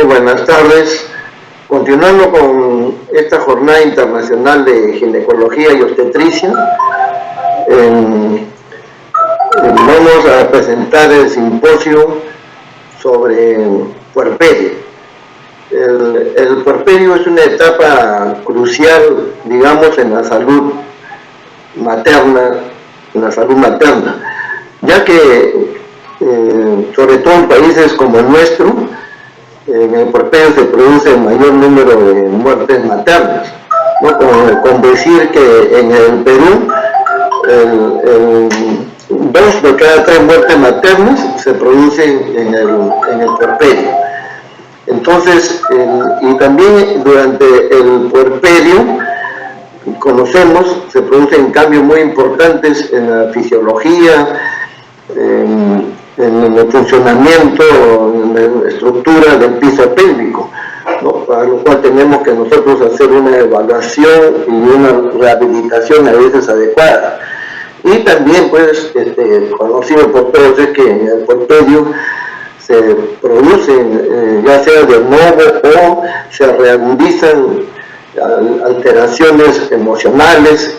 Buenas tardes. Continuando con esta Jornada Internacional de Ginecología y Obstetricia, vamos a presentar el simposio sobre puerperio. El puerperio es una etapa crucial, digamos, en la salud materna, ya que sobre todo en países como el nuestro, en el puerperio se produce el mayor número de muertes maternas, ¿no? Con decir que en el Perú 2 de cada 3 muertes maternas se producen en el puerperio. Entonces, y también durante el puerperio se producen cambios muy importantes en la fisiología, en el funcionamiento, en la estructura del piso pélvico, ¿no? Para lo cual tenemos que nosotros hacer una evaluación y una rehabilitación a veces adecuada. Y también, pues, conocido por todos es que en el puerperio se producen, ya sea de nuevo o se reagudizan alteraciones emocionales,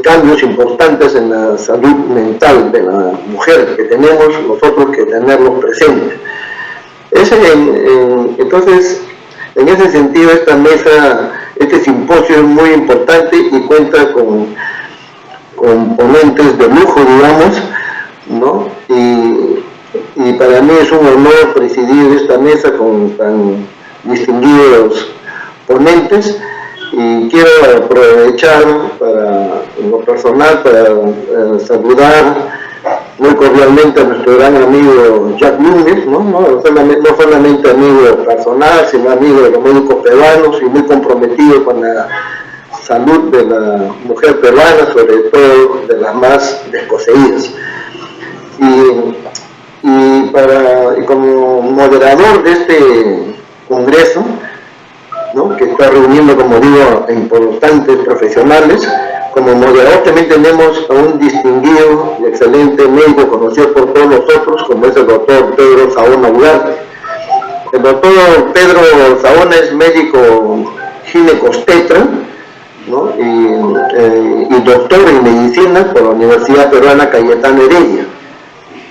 cambios importantes en la salud mental de la mujer, que tenemos nosotros que tenerlos presentes. Entonces, en ese sentido, este simposio es muy importante y cuenta con ponentes de lujo, digamos, ¿no? Y para mí es un honor presidir esta mesa con tan distinguidos ponentes. Y quiero aprovechar en lo personal para saludar muy cordialmente a nuestro gran amigo Jack Núñez, no solamente amigo personal, sino amigo de los médicos peruanos y muy comprometido con la salud de la mujer peruana, sobre todo de las más desposeídas. Y como moderador de este congreso, ¿no? Que está reuniendo, como digo, importantes profesionales, como moderador también tenemos a un distinguido y excelente médico conocido por todos nosotros, como es el doctor Pedro Saona Ugarte. El doctor Pedro Saona es médico ginecostetra, ¿no? y doctor en medicina por la Universidad Peruana Cayetano Heredia.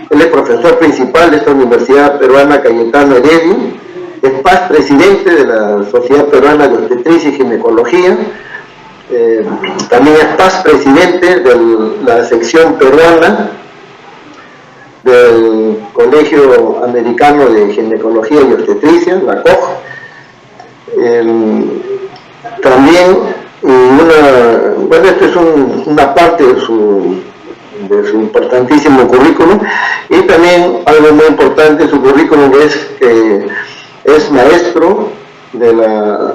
Él es profesor principal de esta Universidad Peruana Cayetano Heredia, es PAS presidente de la Sociedad Peruana de Obstetricia y Ginecología, también es PAS presidente de la sección peruana del Colegio Americano de Ginecología y Obstetricia, la COG. También, esto es una parte de su importantísimo currículum, y también algo muy importante de su currículum es que es maestro de la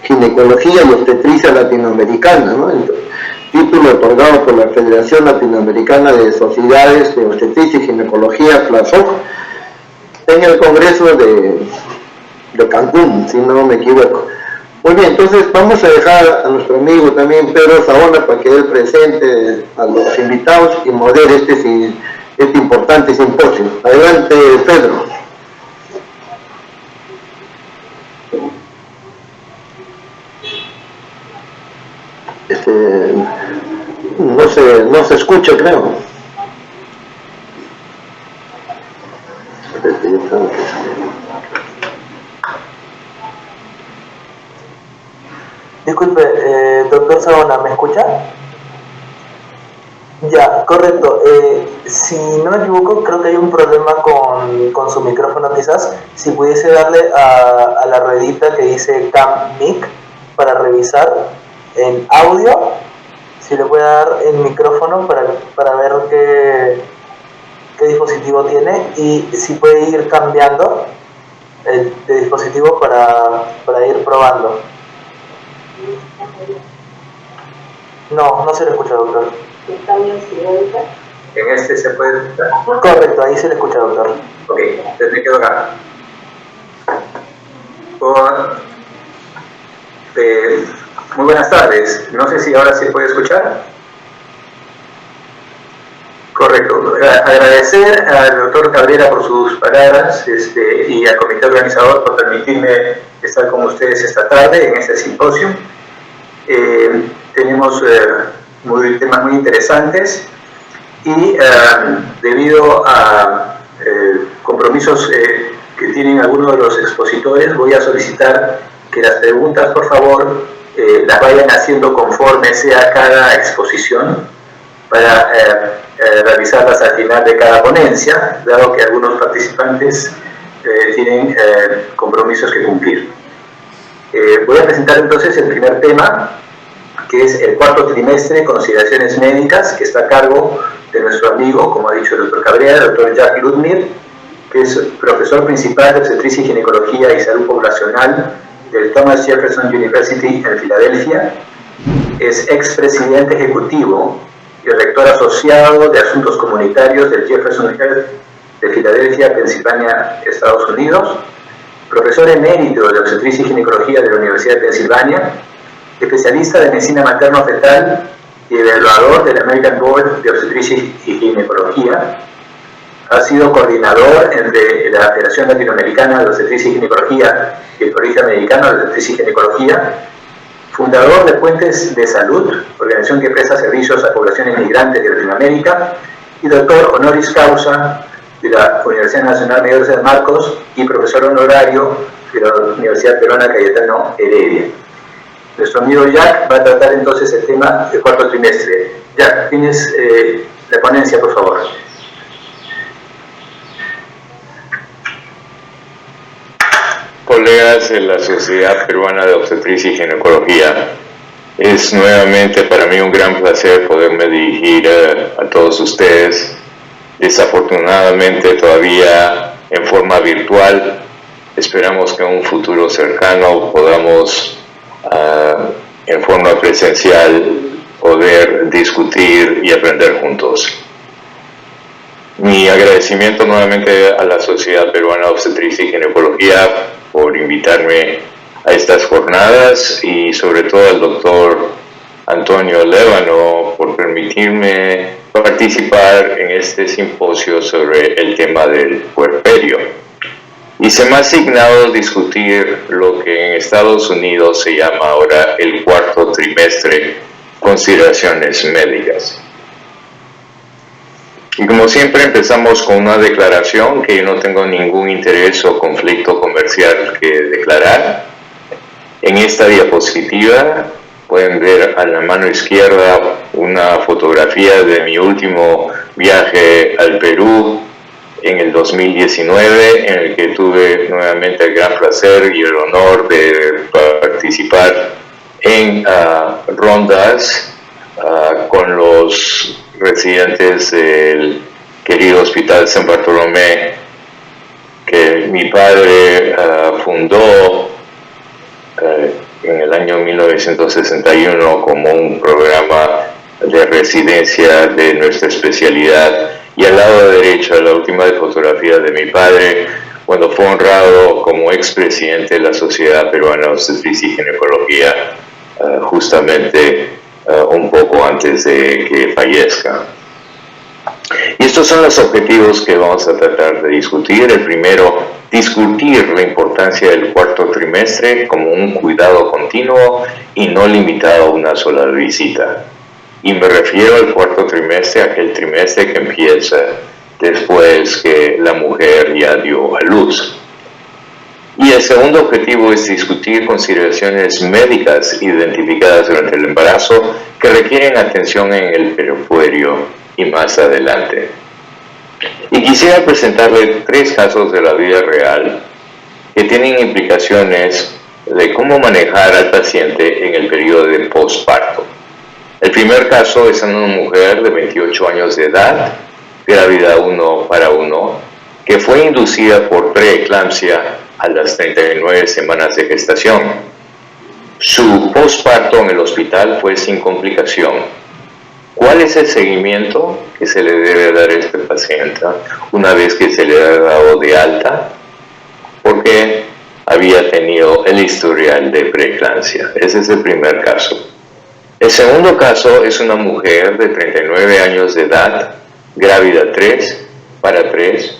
ginecología y obstetricia latinoamericana, ¿no? El título otorgado por la Federación Latinoamericana de Sociedades de Obstetricia y Ginecología, FLASOG, en el Congreso de Cancún, si no me equivoco. Muy bien, entonces vamos a dejar a nuestro amigo también Pedro Saona para que él presente a los invitados y modere este importante simposio. Adelante, Pedro. No se escucha, creo. Disculpe, doctor Saona, ¿me escucha? Ya, correcto. Si no me equivoco, creo que hay un problema con su micrófono quizás. Si pudiese darle a la ruedita que dice Cam Mic para revisar en audio, si le puede dar el micrófono para ver qué dispositivo tiene, y si puede ir cambiando de dispositivo para ir probando. No se le escucha, doctor. ¿En este se puede escuchar? Correcto, ahí se le escucha, doctor. Ok, entonces me quedo acá. Muy buenas tardes. No sé si ahora se puede escuchar. Correcto. agradecer al doctor Cabrera por sus palabras y al comité organizador por permitirme estar con ustedes esta tarde en este simposio. Tenemos temas muy interesantes y debido a compromisos que tienen algunos de los expositores, voy a solicitar que las preguntas, por favor, las vayan haciendo conforme sea cada exposición para realizarlas al final de cada ponencia, dado que algunos participantes tienen compromisos que cumplir. Voy a presentar entonces el primer tema, que es el cuarto trimestre, consideraciones médicas, que está a cargo de nuestro amigo, como ha dicho el doctor Cabrera, el doctor Jack Ludmir, que es profesor principal de obstetricia y ginecología y salud poblacional del Thomas Jefferson University en Filadelfia. Es expresidente ejecutivo y rector asociado de asuntos comunitarios del Jefferson Health de Filadelfia, Pensilvania, Estados Unidos. Profesor emérito de obstetricia y ginecología de la Universidad de Pensilvania. Especialista de medicina materno-fetal y evaluador del American Board de Obstetricia y Ginecología. Ha sido coordinador entre la Federación Latinoamericana de Obstetricia y Ginecología y el Colegio Americano de Obstetricia y Ginecología. Fundador de Puentes de Salud, organización que presta servicios a poblaciones migrantes de Latinoamérica. Y doctor honoris causa de la Universidad Nacional Mayor de San Marcos y profesor honorario de la Universidad Peruana Cayetano Heredia. Nuestro amigo Jack va a tratar entonces el tema del cuarto trimestre. Jack, tienes la ponencia, por favor. Colegas de la Sociedad Peruana de Obstetricia y Ginecología, es nuevamente para mí un gran placer poderme dirigir a todos ustedes, desafortunadamente todavía en forma virtual. Esperamos que en un futuro cercano podamos en forma presencial poder discutir y aprender juntos. Mi agradecimiento nuevamente a la Sociedad Peruana de Obstetricia y Ginecología por invitarme a estas jornadas y sobre todo al doctor Antonio Lévano por permitirme participar en este simposio sobre el tema del puerperio. Y se me ha asignado discutir lo que en Estados Unidos se llama ahora el cuarto trimestre, consideraciones médicas. Y como siempre empezamos con una declaración que yo no tengo ningún interés o conflicto comercial que declarar. En esta diapositiva pueden ver a la mano izquierda una fotografía de mi último viaje al Perú en el 2019, en el que tuve nuevamente el gran placer y el honor de participar en rondas con los residentes del querido Hospital San Bartolomé, que mi padre fundó en el año 1961 como un programa de residencia de nuestra especialidad. Y al lado derecho, la última fotografía de mi padre, cuando fue honrado como expresidente de la Sociedad Peruana de Obstetricia y Ginecología, justamente un poco antes de que fallezca. Y estos son los objetivos que vamos a tratar de discutir. El primero, discutir la importancia del cuarto trimestre como un cuidado continuo y no limitado a una sola visita. Y me refiero al cuarto trimestre, aquel trimestre que empieza después que la mujer ya dio a luz. Y el segundo objetivo es discutir consideraciones médicas identificadas durante el embarazo que requieren atención en el periopuerio y más adelante. Y quisiera presentarle 3 casos de la vida real que tienen implicaciones de cómo manejar al paciente en el periodo de posparto. El primer caso es una mujer de 28 años de edad, grávida 1 para 1, que fue inducida por preeclampsia a las 39 semanas de gestación. Su posparto en el hospital fue sin complicación. ¿Cuál es el seguimiento que se le debe dar a este paciente una vez que se le ha dado de alta? Porque había tenido el historial de preeclampsia. Ese es el primer caso. El segundo caso es una mujer de 39 años de edad grávida 3 para 3,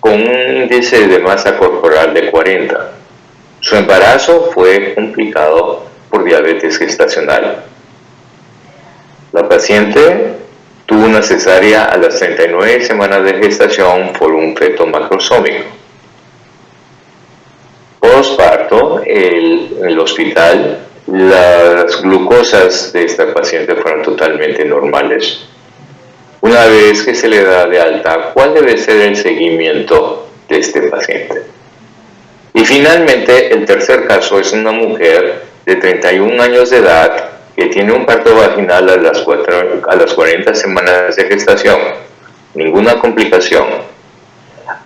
con un índice de masa corporal de 40. Su embarazo fue complicado por diabetes gestacional. La paciente tuvo una cesárea a las 39 semanas de gestación por un feto macrosómico. Postparto, en el hospital, las glucosas de esta paciente fueron totalmente normales. Una vez que se le da de alta, ¿cuál debe ser el seguimiento de este paciente? Y finalmente, el tercer caso es una mujer de 31 años de edad que tiene un parto vaginal a las 40 semanas de gestación, ninguna complicación.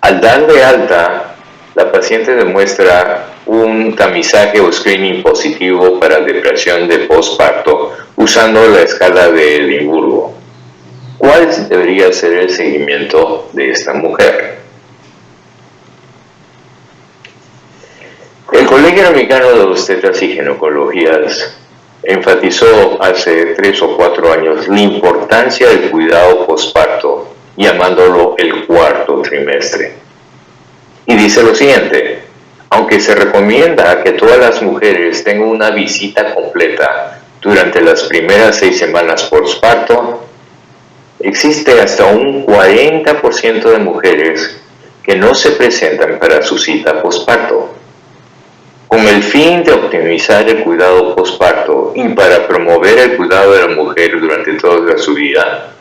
Al dar de alta, la paciente demuestra un tamizaje o screening positivo para depresión de postparto usando la escala de Edimburgo. ¿Cuál debería ser el seguimiento de esta mujer? El Colegio Americano de Obstetras y Ginecologías enfatizó hace 3 o 4 años la importancia del cuidado postparto, llamándolo el cuarto trimestre. Y dice lo siguiente: aunque se recomienda que todas las mujeres tengan una visita completa durante las primeras 6 semanas postparto, existe hasta un 40% de mujeres que no se presentan para su cita postparto. Con el fin de optimizar el cuidado postparto y para promover el cuidado de la mujer durante toda su vida,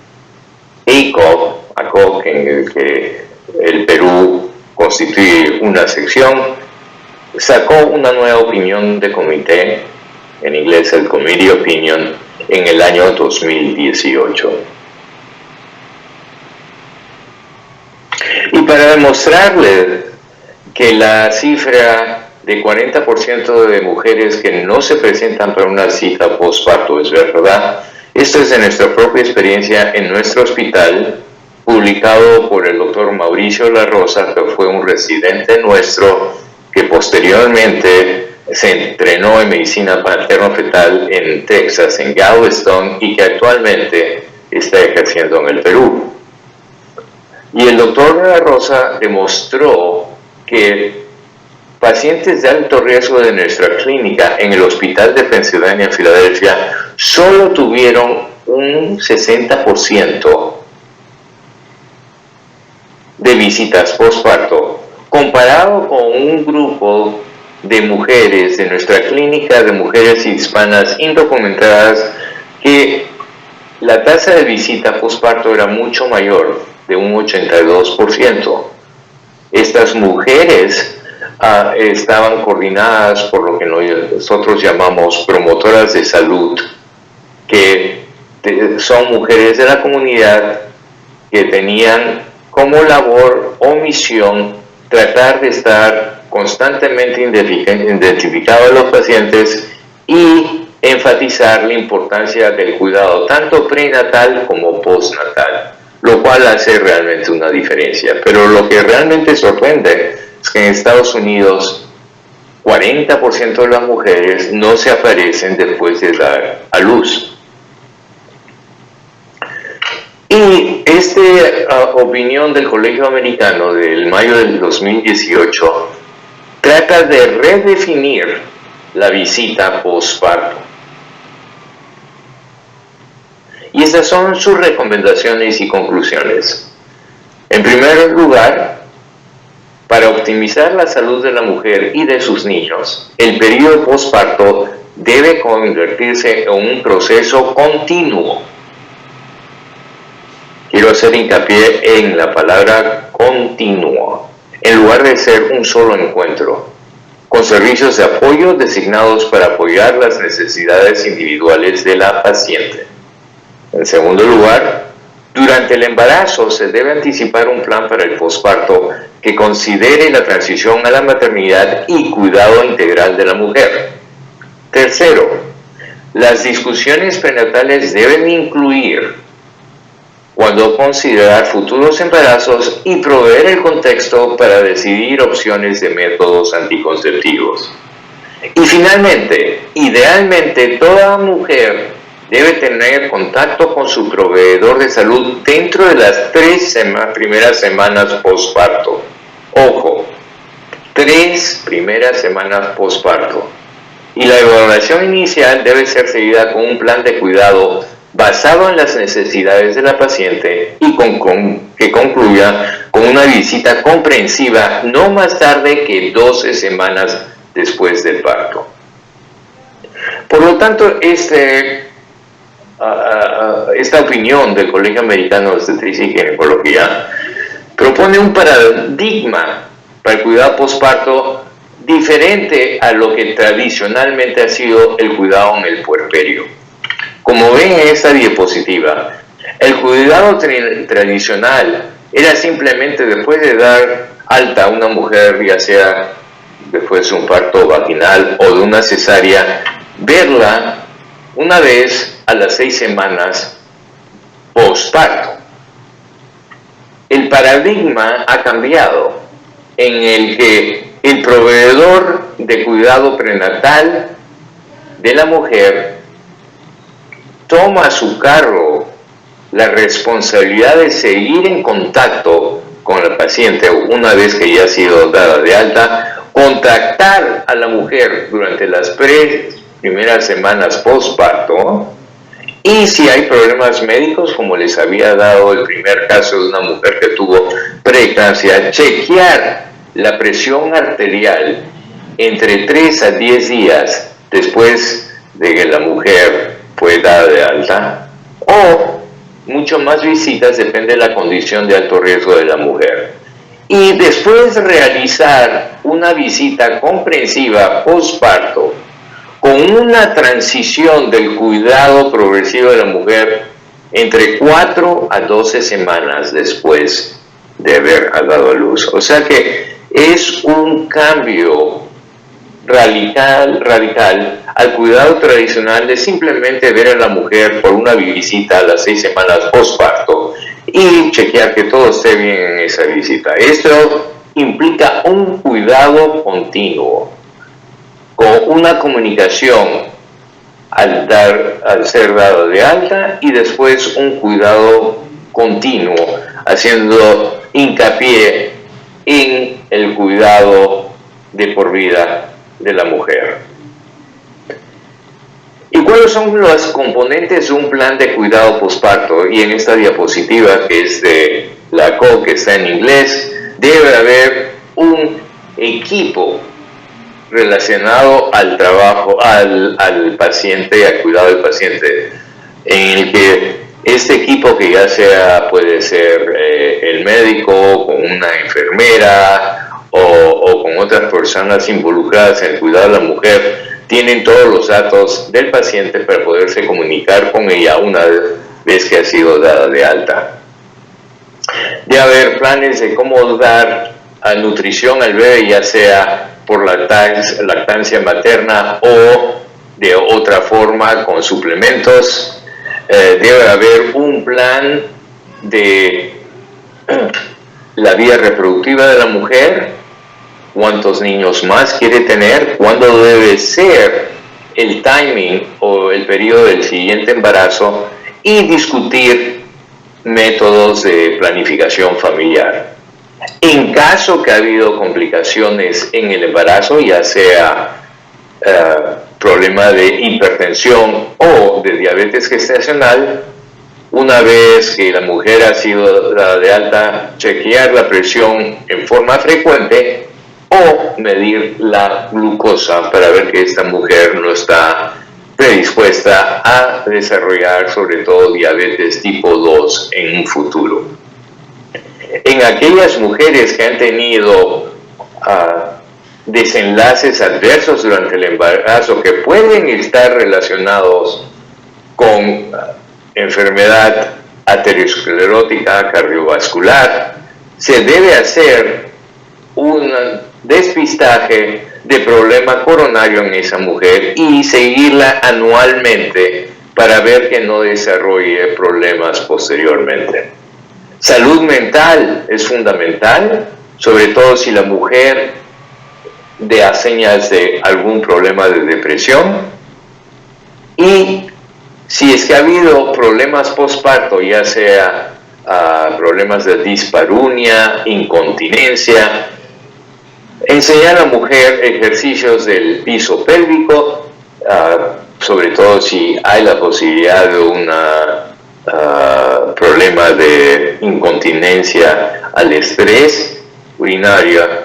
ACOG, en el que el Perú constituye una sección, sacó una nueva opinión de comité, en inglés el Committee Opinion, en el año 2018. Y para demostrarle que la cifra de 40% de mujeres que no se presentan para una cita postparto es verdad, esto es de nuestra propia experiencia en nuestro hospital, publicado por el doctor Mauricio La Rosa, que fue un residente nuestro que posteriormente se entrenó en medicina materno-fetal en Texas, en Galveston, y que actualmente está ejerciendo en el Perú. Y el doctor La Rosa demostró que pacientes de alto riesgo de nuestra clínica en el Hospital de Pensilvania en Filadelfia solo tuvieron un 60% de visitas postparto, comparado con un grupo de mujeres de nuestra clínica de mujeres hispanas indocumentadas que la tasa de visita postparto era mucho mayor, de un 82%. Estas mujeres estaban coordinadas por lo que nosotros llamamos promotoras de salud, que son mujeres de la comunidad que tenían como labor o misión tratar de estar constantemente identificados a los pacientes y enfatizar la importancia del cuidado tanto prenatal como postnatal, lo cual hace realmente una diferencia. Pero lo que realmente sorprende es que en Estados Unidos 40% de las mujeres no se aparecen después de dar a luz. Y esta opinión del Colegio Americano del mayo del 2018 trata de redefinir la visita postparto. Y estas son sus recomendaciones y conclusiones. En primer lugar, para optimizar la salud de la mujer y de sus niños, el periodo postparto debe convertirse en un proceso continuo. Quiero hacer hincapié en la palabra continuo, en lugar de ser un solo encuentro, con servicios de apoyo designados para apoyar las necesidades individuales de la paciente. En segundo lugar, durante el embarazo se debe anticipar un plan para el posparto que considere la transición a la maternidad y cuidado integral de la mujer. Tercero, las discusiones prenatales deben incluir cuando considerar futuros embarazos y proveer el contexto para decidir opciones de métodos anticonceptivos. Y finalmente, idealmente toda mujer debe tener contacto con su proveedor de salud dentro de las 3 primeras semanas postparto. Ojo, 3 primeras semanas postparto. Y la evaluación inicial debe ser seguida con un plan de cuidado basado en las necesidades de la paciente y que concluya con una visita comprensiva no más tarde que 12 semanas después del parto. Por lo tanto, esta opinión del Colegio Americano de Obstetricia y Ginecología propone un paradigma para el cuidado postparto diferente a lo que tradicionalmente ha sido el cuidado en el puerperio. Como ven en esta diapositiva, el cuidado tradicional era simplemente después de dar alta a una mujer, ya sea después de un parto vaginal o de una cesárea, verla una vez a las 6 semanas postparto. El paradigma ha cambiado en el que el proveedor de cuidado prenatal de la mujer toma a su cargo la responsabilidad de seguir en contacto con la paciente una vez que ya ha sido dada de alta, contactar a la mujer durante las primeras semanas postparto, y si hay problemas médicos, como les había dado el primer caso de una mujer que tuvo preeclampsia, chequear la presión arterial entre 3 a 10 días después de que la mujer fue dada de alta, o mucho más visitas, depende de la condición de alto riesgo de la mujer. Y después realizar una visita comprensiva postparto con una transición del cuidado progresivo de la mujer entre 4 a 12 semanas después de haber dado a luz. O sea que es un cambio radical al cuidado tradicional de simplemente ver a la mujer por una visita a las 6 semanas postparto y chequear que todo esté bien en esa visita. Esto implica un cuidado continuo, con una comunicación al ser dado de alta y después un cuidado continuo, haciendo hincapié en el cuidado de por vida de la mujer. ¿Y cuáles son los componentes de un plan de cuidado postparto? Y en esta diapositiva, que es de la CO, que está en inglés, debe haber un equipo relacionado al trabajo, al paciente, al cuidado del paciente, en el que este equipo, que ya sea, puede ser el médico, con una enfermera o con otras personas involucradas en el cuidado de la mujer, tienen todos los datos del paciente para poderse comunicar con ella una vez que ha sido dada de alta. Debe haber planes de cómo dar nutrición al bebé, ya sea por lactancia materna o de otra forma con suplementos. Debe haber un plan de la vida reproductiva de la mujer, cuántos niños más quiere tener, cuándo debe ser el timing o el periodo del siguiente embarazo, y discutir métodos de planificación familiar. En caso que ha habido complicaciones en el embarazo, ya sea problema de hipertensión o de diabetes gestacional, una vez que la mujer ha sido dada de alta, chequear la presión en forma frecuente o medir la glucosa para ver que esta mujer no está predispuesta a desarrollar sobre todo diabetes tipo 2 en un futuro. En aquellas mujeres que han tenido desenlaces adversos durante el embarazo, que pueden estar relacionados con enfermedad aterosclerótica cardiovascular, se debe hacer un despistaje de problema coronario en esa mujer y seguirla anualmente para ver que no desarrolle problemas posteriormente. Salud mental es fundamental, sobre todo si la mujer da señas de algún problema de depresión, y Si es que ha habido problemas postparto, ya sea problemas de disparunia, incontinencia, enseñar a la mujer ejercicios del piso pélvico, sobre todo si hay la posibilidad de un problema de incontinencia al estrés urinaria,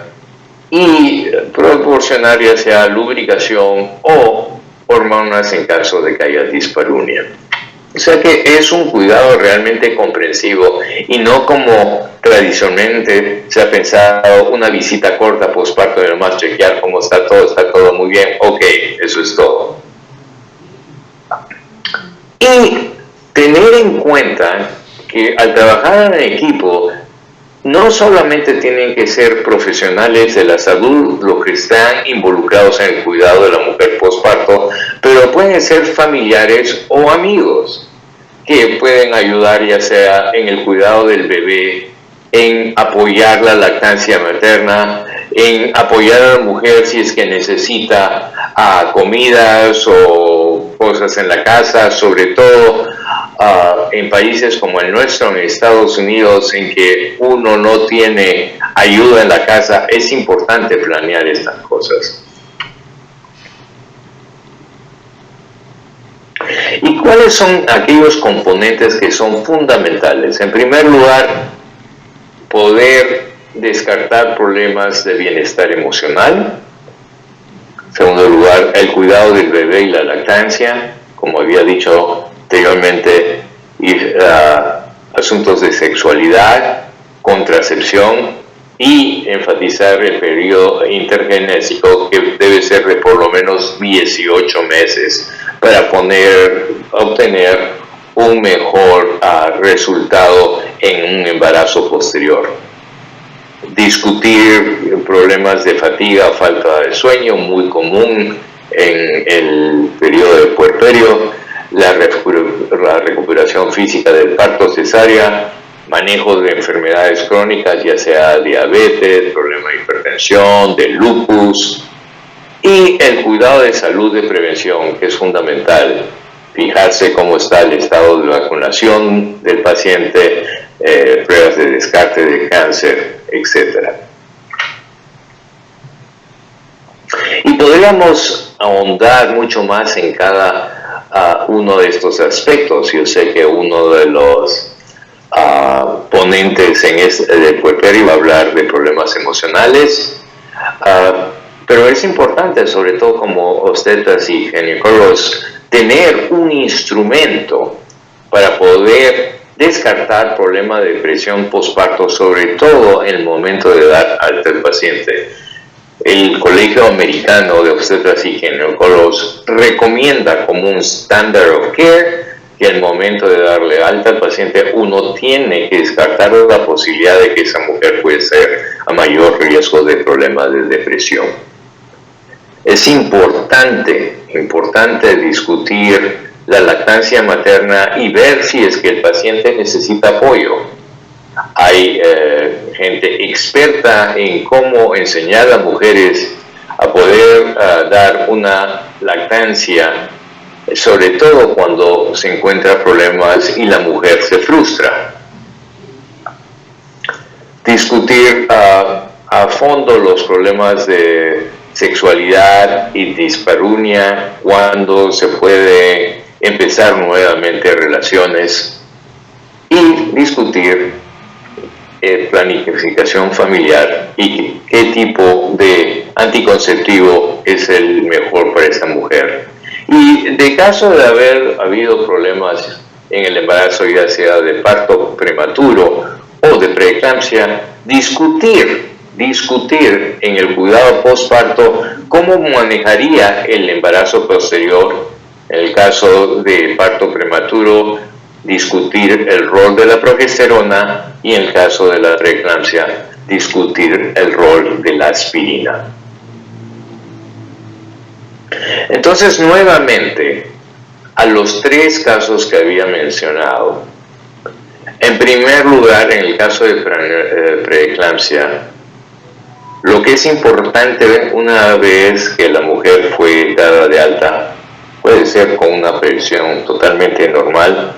y proporcionar ya sea lubricación o hormonas en caso de que haya disparunia. O sea que es un cuidado realmente comprensivo y no como tradicionalmente se ha pensado, una visita corta postparto y nomás chequear cómo está todo muy bien, ok, eso es todo. Y tener en cuenta que al trabajar en equipo, no solamente tienen que ser profesionales de la salud los que están involucrados en el cuidado de la mujer postparto, pero pueden ser familiares o amigos que pueden ayudar ya sea en el cuidado del bebé, en apoyar la lactancia materna, en apoyar a la mujer si es que necesita comidas o cosas en la casa, sobre todo en países como el nuestro, en Estados Unidos, en que uno no tiene ayuda en la casa. Es importante planear estas cosas. ¿Y cuáles son aquellos componentes que son fundamentales? En primer lugar, poder descartar problemas de bienestar emocional. En segundo lugar, el cuidado del bebé y la lactancia, como había dicho anteriormente, y asuntos de sexualidad, contracepción, y enfatizar el periodo intergenésico, que debe ser de por lo menos 18 meses para obtener un mejor resultado en un embarazo posterior. Discutir problemas de fatiga, falta de sueño, muy común en el periodo de puerperio, la recuperación física del parto cesárea, manejo de enfermedades crónicas, ya sea diabetes, problema de hipertensión, de lupus, y el cuidado de salud de prevención, que es fundamental. Fijarse cómo está el estado de vacunación del paciente, pruebas de descarte de cáncer, etc. Y podríamos ahondar mucho más en cada uno de estos aspectos. Yo sé que uno de los ponentes en del puerperio va a hablar de problemas emocionales, pero es importante, sobre todo como obstetras y ginecólogos, tener un instrumento para poder descartar problemas de depresión postparto, sobre todo en el momento de dar alta al paciente. El Colegio Americano de Obstetras y Ginecólogos recomienda como un standard of care que al momento de darle alta al paciente uno tiene que descartar la posibilidad de que esa mujer puede ser a mayor riesgo de problemas de depresión. Es importante discutir la lactancia materna y ver si es que el paciente necesita apoyo. Hay gente experta en cómo enseñar a mujeres a poder dar una lactancia, sobre todo cuando se encuentran problemas y la mujer se frustra. Discutir a fondo los problemas de sexualidad y disparunia, cuando se puede empezar nuevamente relaciones, y discutir planificación familiar y qué tipo de anticonceptivo es el mejor para esa mujer. Y de caso de haber habido problemas en el embarazo, ya sea de parto prematuro o de preeclampsia, discutir en el cuidado postparto cómo manejaría el embarazo posterior. En el caso de parto prematuro, discutir el rol de la progesterona, y en el caso de la preeclampsia, discutir el rol de la aspirina. Entonces, nuevamente, a los tres casos que había mencionado. En primer lugar, en el caso de preeclampsia, lo que es importante una vez que la mujer fue dada de alta puede ser con una presión totalmente normal.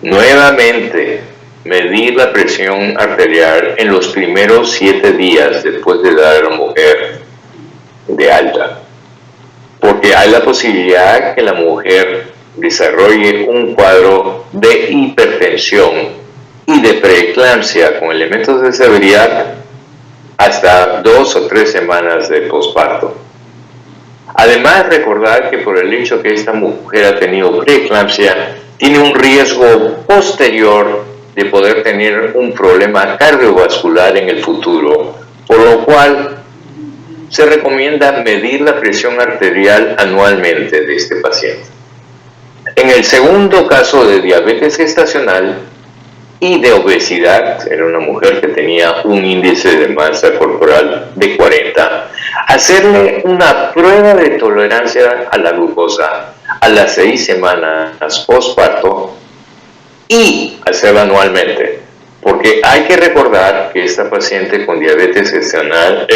Nuevamente, medir la presión arterial en los primeros 7 días después de dar a la mujer de alta, porque hay la posibilidad que la mujer desarrolle un cuadro de hipertensión y de preeclampsia con elementos de severidad hasta 2 o 3 semanas de posparto. Además, recordar que por el hecho que esta mujer ha tenido preeclampsia, tiene un riesgo posterior de poder tener un problema cardiovascular en el futuro, por lo cual se recomienda medir la presión arterial anualmente de este paciente. En el segundo caso de diabetes gestacional y de obesidad, era una mujer que tenía un índice de masa corporal de 40, hacerle una prueba de tolerancia a la glucosa a las 6 semanas postparto y hacerla anualmente, porque hay que recordar que esta paciente con diabetes gestacional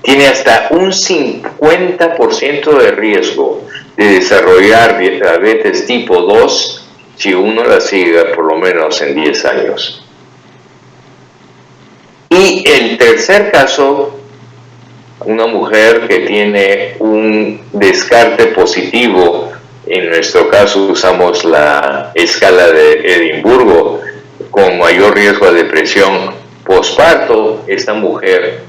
tiene hasta un 50% de riesgo de desarrollar diabetes tipo 2 si uno la sigue por lo menos en 10 años. Y el tercer caso, una mujer que tiene un descarte positivo, en nuestro caso usamos la escala de Edimburgo, con mayor riesgo de depresión posparto. Esta mujer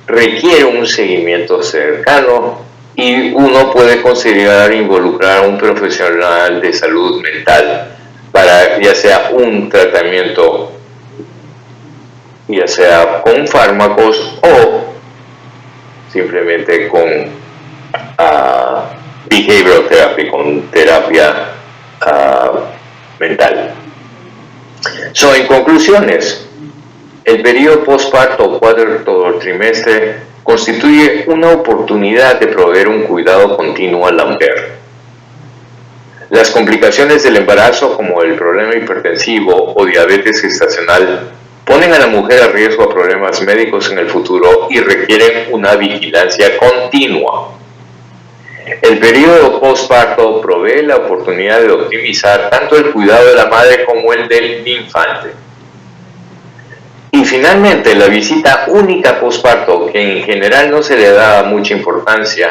requiere un seguimiento cercano y uno puede considerar involucrar a un profesional de salud mental para ya sea un tratamiento, ya sea con fármacos o simplemente con behavioral therapy, con terapia mental. En conclusiones, el periodo postparto o cuarto trimestre constituye una oportunidad de proveer un cuidado continuo a la mujer. Las complicaciones del embarazo, como el problema hipertensivo o diabetes gestacional, ponen a la mujer a riesgo a problemas médicos en el futuro y requieren una vigilancia continua. El periodo postparto provee la oportunidad de optimizar tanto el cuidado de la madre como el del infante. Y finalmente, la visita única postparto, que en general no se le da mucha importancia,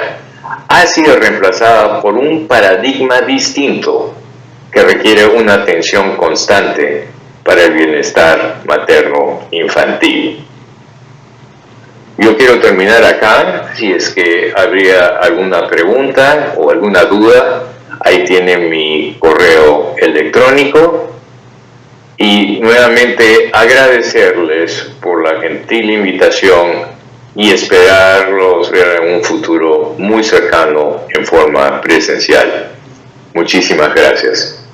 ha sido reemplazada por un paradigma distinto que requiere una atención constante para el bienestar materno-infantil. Yo quiero terminar acá. Si es que habría alguna pregunta o alguna duda, ahí tienen mi correo electrónico. Y nuevamente agradecerles por la gentil invitación y esperarlos ver en un futuro muy cercano en forma presencial. Muchísimas gracias.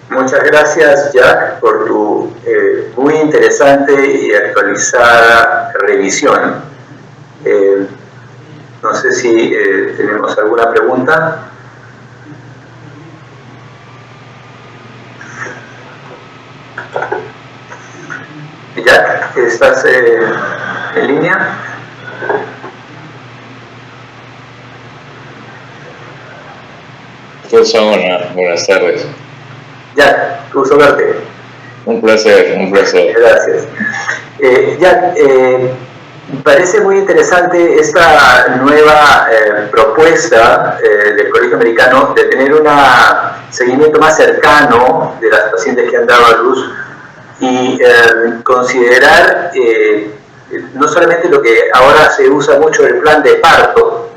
Muchas gracias, Jack, por tu muy interesante y actualizada revisión. No sé si tenemos alguna pregunta. Jack, ¿estás en línea? Buenas tardes. Jack, gusto verte. Un placer. Gracias. Jack, parece muy interesante esta nueva propuesta del Colegio Americano de tener un seguimiento más cercano de las pacientes que han dado a luz y considerar no solamente lo que ahora se usa mucho, el plan de parto,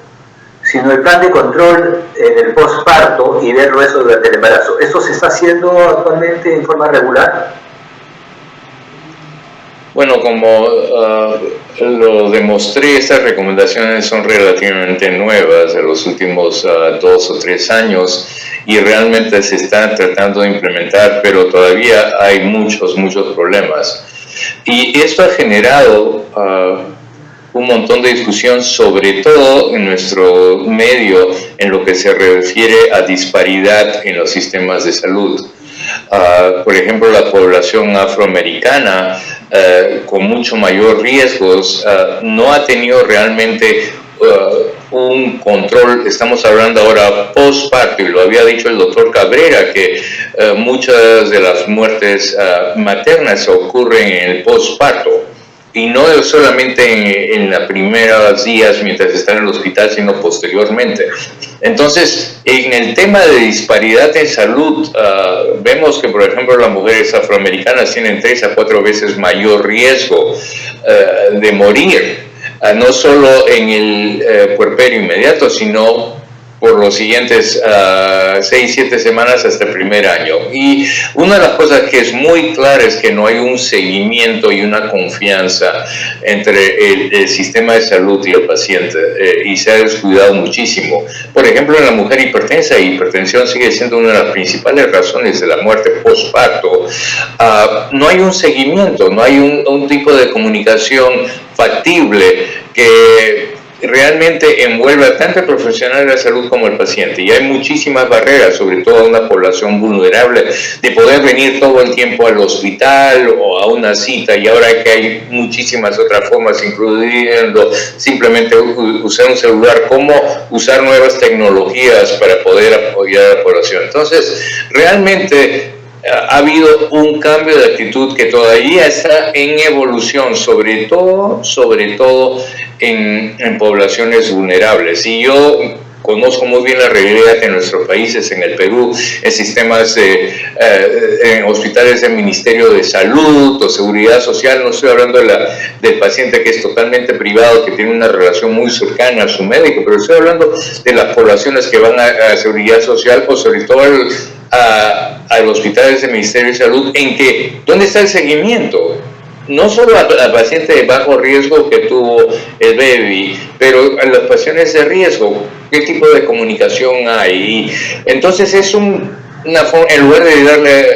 sino el plan de control en el posparto y verlo eso durante el embarazo. ¿Esto se está haciendo actualmente en forma regular? Bueno, como lo demostré, estas recomendaciones son relativamente nuevas de los últimos 2 o 3 años y realmente se están tratando de implementar, pero todavía hay muchos problemas. Y esto ha generado un montón de discusión, sobre todo en nuestro medio, en lo que se refiere a disparidad en los sistemas de salud. Por ejemplo, la población afroamericana con mucho mayor riesgos no ha tenido realmente un control. Estamos hablando ahora postparto, y lo había dicho el doctor Cabrera, que muchas de las muertes maternas ocurren en el postparto. Y no solamente en los primeros días mientras está en el hospital, sino posteriormente. Entonces, en el tema de disparidad en salud, vemos que, por ejemplo, las mujeres afroamericanas tienen 3 a 4 veces mayor riesgo de morir, no solo en el puerperio inmediato, sino por los siguientes 6-7 semanas hasta el primer año. Y una de las cosas que es muy clara es que no hay un seguimiento y una confianza entre el sistema de salud y el paciente, y se ha descuidado muchísimo. Por ejemplo, en la mujer hipertensa, hipertensión sigue siendo una de las principales razones de la muerte postparto. No hay un seguimiento, no hay un tipo de comunicación factible que realmente envuelve tanto al profesional de la salud como al paciente, y hay muchísimas barreras, sobre todo a una población vulnerable, de poder venir todo el tiempo al hospital o a una cita, y ahora que hay muchísimas otras formas, incluyendo simplemente usar un celular, cómo usar nuevas tecnologías para poder apoyar a la población. Entonces, realmente ha habido un cambio de actitud que todavía está en evolución, sobre todo en poblaciones vulnerables. Y yo conozco muy bien la realidad en nuestros países, en el Perú, en sistemas en hospitales del Ministerio de Salud o Seguridad Social. No estoy hablando del paciente que es totalmente privado, que tiene una relación muy cercana a su médico, pero estoy hablando de las poblaciones que van a Seguridad Social, o sobre todo a los hospitales del Ministerio de Salud, en que, ¿dónde está el seguimiento? No solo a pacientes de bajo riesgo que tuvo el baby, pero a los pacientes de riesgo, ¿qué tipo de comunicación hay? Entonces es una forma, en lugar de darle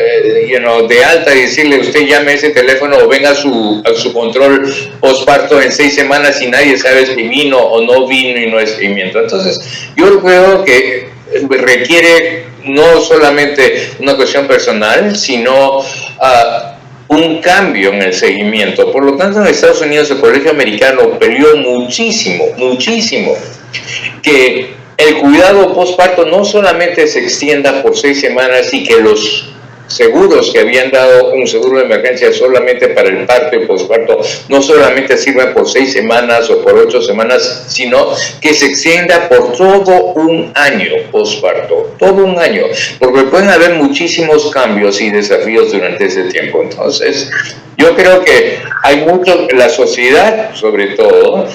de alta y decirle, usted llame a ese teléfono o venga a su control postparto en 6 semanas y nadie sabe si vino o no vino y no hay seguimiento. Entonces yo creo que requiere no solamente una cuestión personal, sino un cambio en el seguimiento. Por lo tanto, en Estados Unidos el Colegio Americano peleó muchísimo que el cuidado postparto no solamente se extienda por 6 semanas y que los seguros que habían dado un seguro de emergencia solamente para el parto y postparto no solamente sirvan por 6 semanas o por 8 semanas, sino que se extienda por todo un año postparto, todo un año, porque pueden haber muchísimos cambios y desafíos durante ese tiempo. Entonces, yo creo que hay mucho, la sociedad sobre todo,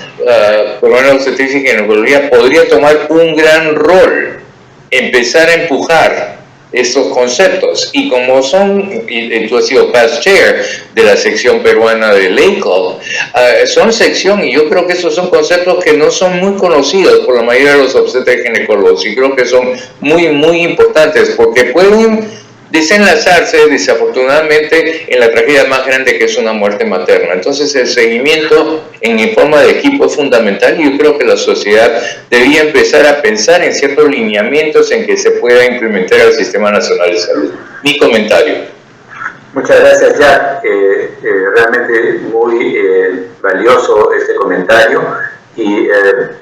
por lo menos obstetricia y ginecología, podría tomar un gran rol, empezar a empujar estos conceptos, y como y tú has sido past chair de la sección peruana de LACOG, son sección, y yo creo que esos son conceptos que no son muy conocidos por la mayoría de los obstetras y ginecólogos, y creo que son muy importantes, porque pueden desenlazarse desafortunadamente en la tragedia más grande, que es una muerte materna. Entonces el seguimiento en forma de equipo es fundamental, y yo creo que la sociedad debía empezar a pensar en ciertos lineamientos en que se pueda implementar el Sistema Nacional de Salud. Mi comentario. Muchas gracias, Jack. Realmente muy valioso este comentario, y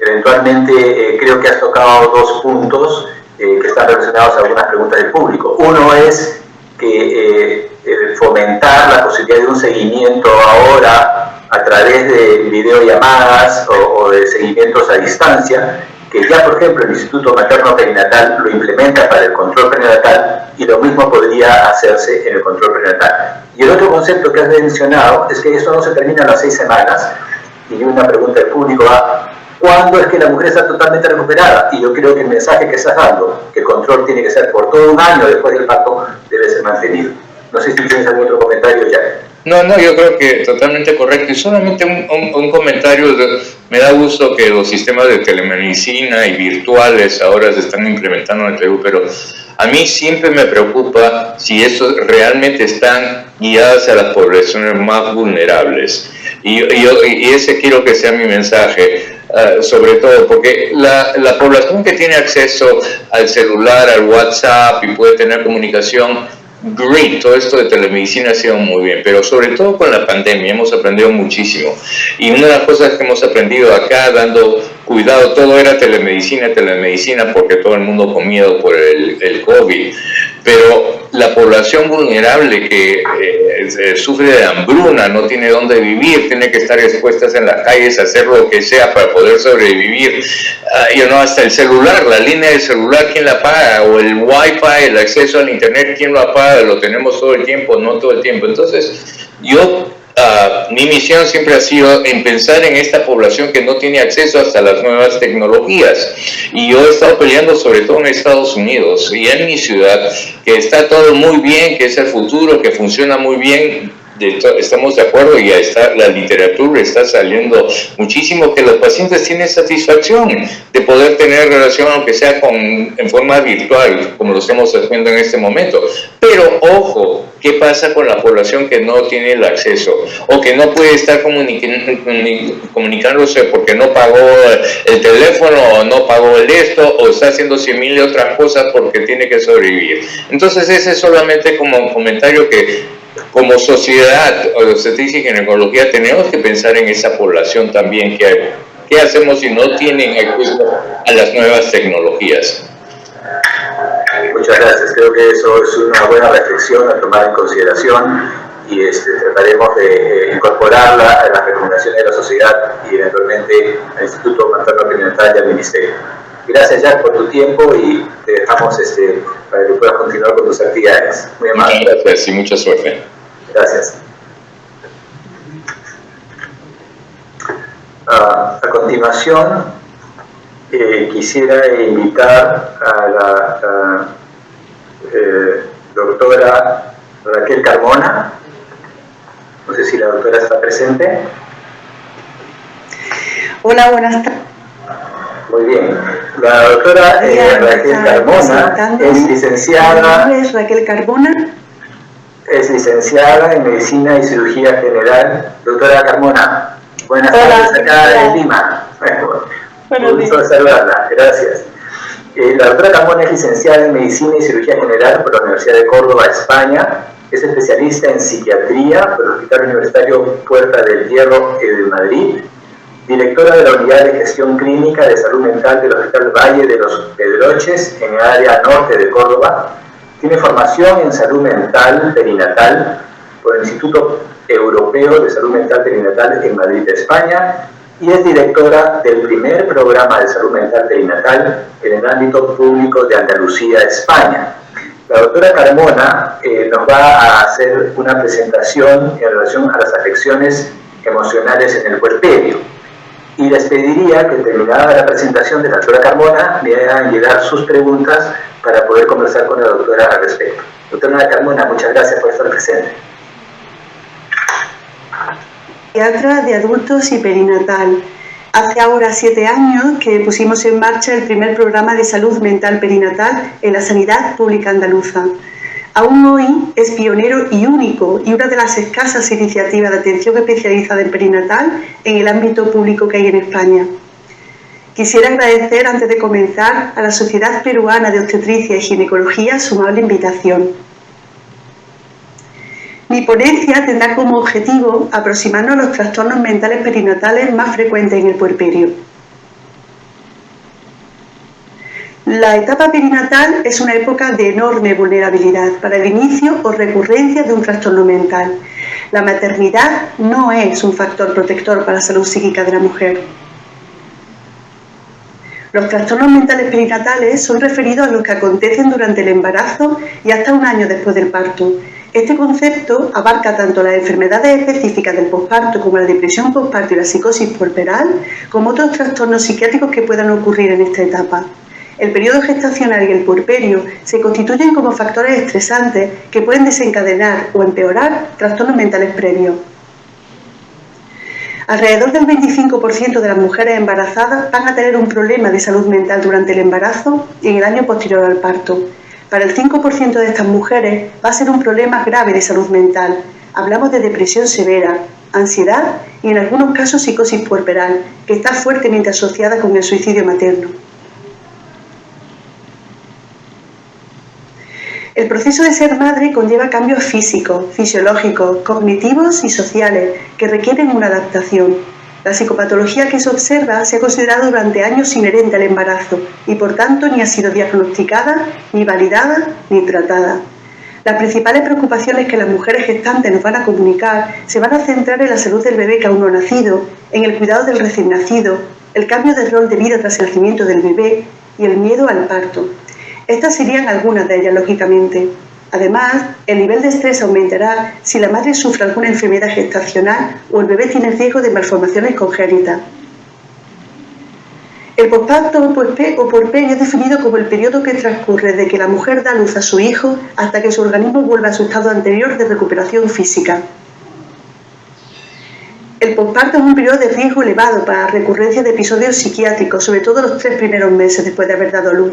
eventualmente creo que has tocado 2 puntos que están relacionados a algunas preguntas del público. Uno es que fomentar la posibilidad de un seguimiento ahora a través de videollamadas o de seguimientos a distancia, que ya, por ejemplo, el Instituto Materno Perinatal lo implementa para el control perinatal, y lo mismo podría hacerse en el control perinatal. Y el otro concepto que has mencionado es que esto no se termina a las 6 semanas, y una pregunta del público va: ¿cuándo es que la mujer está totalmente recuperada? Y yo creo que el mensaje que estás dando, que el control tiene que ser por todo un año después del parto, debe ser mantenido. No sé si tienes algún otro comentario, ya. No, yo creo que totalmente correcto. Y solamente un comentario. Me da gusto que los sistemas de telemedicina y virtuales ahora se están implementando en el Perú, pero a mí siempre me preocupa si estos realmente están guiados a las poblaciones más vulnerables. Y ese quiero que sea mi mensaje. Sobre todo porque la población que tiene acceso al celular, al WhatsApp, y puede tener comunicación, great, todo esto de telemedicina ha sido muy bien, pero sobre todo con la pandemia hemos aprendido muchísimo. Y una de las cosas que hemos aprendido acá, dando cuidado, todo era telemedicina, porque todo el mundo con miedo por el COVID. Pero la población vulnerable que sufre de hambruna, no tiene dónde vivir, tiene que estar expuestas en las calles, hacer lo que sea para poder sobrevivir. Hasta el celular, la línea de celular, ¿quién la paga? O el wifi, el acceso al internet, ¿quién lo apaga? Lo tenemos todo el tiempo, no todo el tiempo. Entonces, mi misión siempre ha sido en pensar en esta población que no tiene acceso hasta las nuevas tecnologías. Y yo he estado peleando sobre todo en Estados Unidos y en mi ciudad, que está todo muy bien, que es el futuro, que funciona muy bien. Estamos de acuerdo, y la literatura está saliendo muchísimo, que los pacientes tienen satisfacción de poder tener relación, aunque sea en forma virtual, como lo estamos haciendo en este momento. Pero ojo, ¿qué pasa con la población que no tiene el acceso o que no puede estar comunicándose porque no pagó el teléfono o no pagó el esto o está haciendo 100,000 otras cosas porque tiene que sobrevivir? Entonces ese es solamente como un comentario que como sociedad obstetrícia y ginecología tenemos que pensar en esa población también. ¿Qué hacemos si no tienen acceso a las nuevas tecnologías? Muchas gracias. Creo que eso es una buena reflexión a tomar en consideración y trataremos de incorporarla a las recomendaciones de la sociedad y eventualmente al Instituto Materno Perinatal y al Ministerio. Gracias, Jack, por tu tiempo y te dejamos para que puedas continuar con tus actividades. Muy amable. Muchas gracias y mucha suerte. Gracias. A continuación, quisiera invitar a la doctora Raquel Carmona. No sé si la doctora está presente. Hola, buenas tardes. Muy bien. La doctora Raquel Carmona es licenciada. Mi nombre es Raquel Carmona. Es licenciada en Medicina y Cirugía General. Doctora Carmona, buenas tardes acá en Lima. Un gusto saludarla. Gracias. La doctora Carmona es licenciada en Medicina y Cirugía General por la Universidad de Córdoba, España. Es especialista en psiquiatría por el Hospital Universitario Puerta del Hierro de Madrid. Directora de la Unidad de Gestión Clínica de Salud Mental del Hospital Valle de los Pedroches, en el área norte de Córdoba. Tiene formación en salud mental perinatal por el Instituto Europeo de Salud Mental Perinatal en Madrid, España, y es directora del primer programa de salud mental perinatal en el ámbito público de Andalucía, España. La doctora Carmona nos va a hacer una presentación en relación a las afecciones emocionales en el puerperio. Y les pediría que, terminada la presentación de la doctora Carmona, me hagan llegar sus preguntas para poder conversar con la doctora al respecto. Doctora Carmona, muchas gracias por estar presente. Pediatra de adultos y perinatal. Hace ahora 7 años que pusimos en marcha el primer programa de salud mental perinatal en la sanidad pública andaluza. Aún hoy es pionero y único y una de las escasas iniciativas de atención especializada en perinatal en el ámbito público que hay en España. Quisiera agradecer antes de comenzar a la Sociedad Peruana de Obstetricia y Ginecología su amable invitación. Mi ponencia tendrá como objetivo aproximarnos a los trastornos mentales perinatales más frecuentes en el puerperio. La etapa perinatal es una época de enorme vulnerabilidad para el inicio o recurrencia de un trastorno mental. La maternidad no es un factor protector para la salud psíquica de la mujer. Los trastornos mentales perinatales son referidos a los que acontecen durante el embarazo y hasta un año después del parto. Este concepto abarca tanto las enfermedades específicas del posparto como la depresión posparto y la psicosis puerperal, como otros trastornos psiquiátricos que puedan ocurrir en esta etapa. El periodo gestacional y el puerperio se constituyen como factores estresantes que pueden desencadenar o empeorar trastornos mentales previos. Alrededor del 25% de las mujeres embarazadas van a tener un problema de salud mental durante el embarazo y en el año posterior al parto. Para el 5% de estas mujeres va a ser un problema grave de salud mental. Hablamos de depresión severa, ansiedad y en algunos casos psicosis puerperal, que está fuertemente asociada con el suicidio materno. El proceso de ser madre conlleva cambios físicos, fisiológicos, cognitivos y sociales que requieren una adaptación. La psicopatología que se observa se ha considerado durante años inherente al embarazo y por tanto ni ha sido diagnosticada, ni validada, ni tratada. Las principales preocupaciones que las mujeres gestantes nos van a comunicar se van a centrar en la salud del bebé que aún no ha nacido, en el cuidado del recién nacido, el cambio de rol de vida tras el nacimiento del bebé y el miedo al parto. Estas serían algunas de ellas, lógicamente. Además, el nivel de estrés aumentará si la madre sufre alguna enfermedad gestacional o el bebé tiene riesgo de malformaciones congénitas. El posparto o puerperio es definido como el periodo que transcurre desde que la mujer da a luz a su hijo hasta que su organismo vuelve a su estado anterior de recuperación física. El posparto es un periodo de riesgo elevado para la recurrencia de episodios psiquiátricos, sobre todo los 3 primeros meses después de haber dado a luz.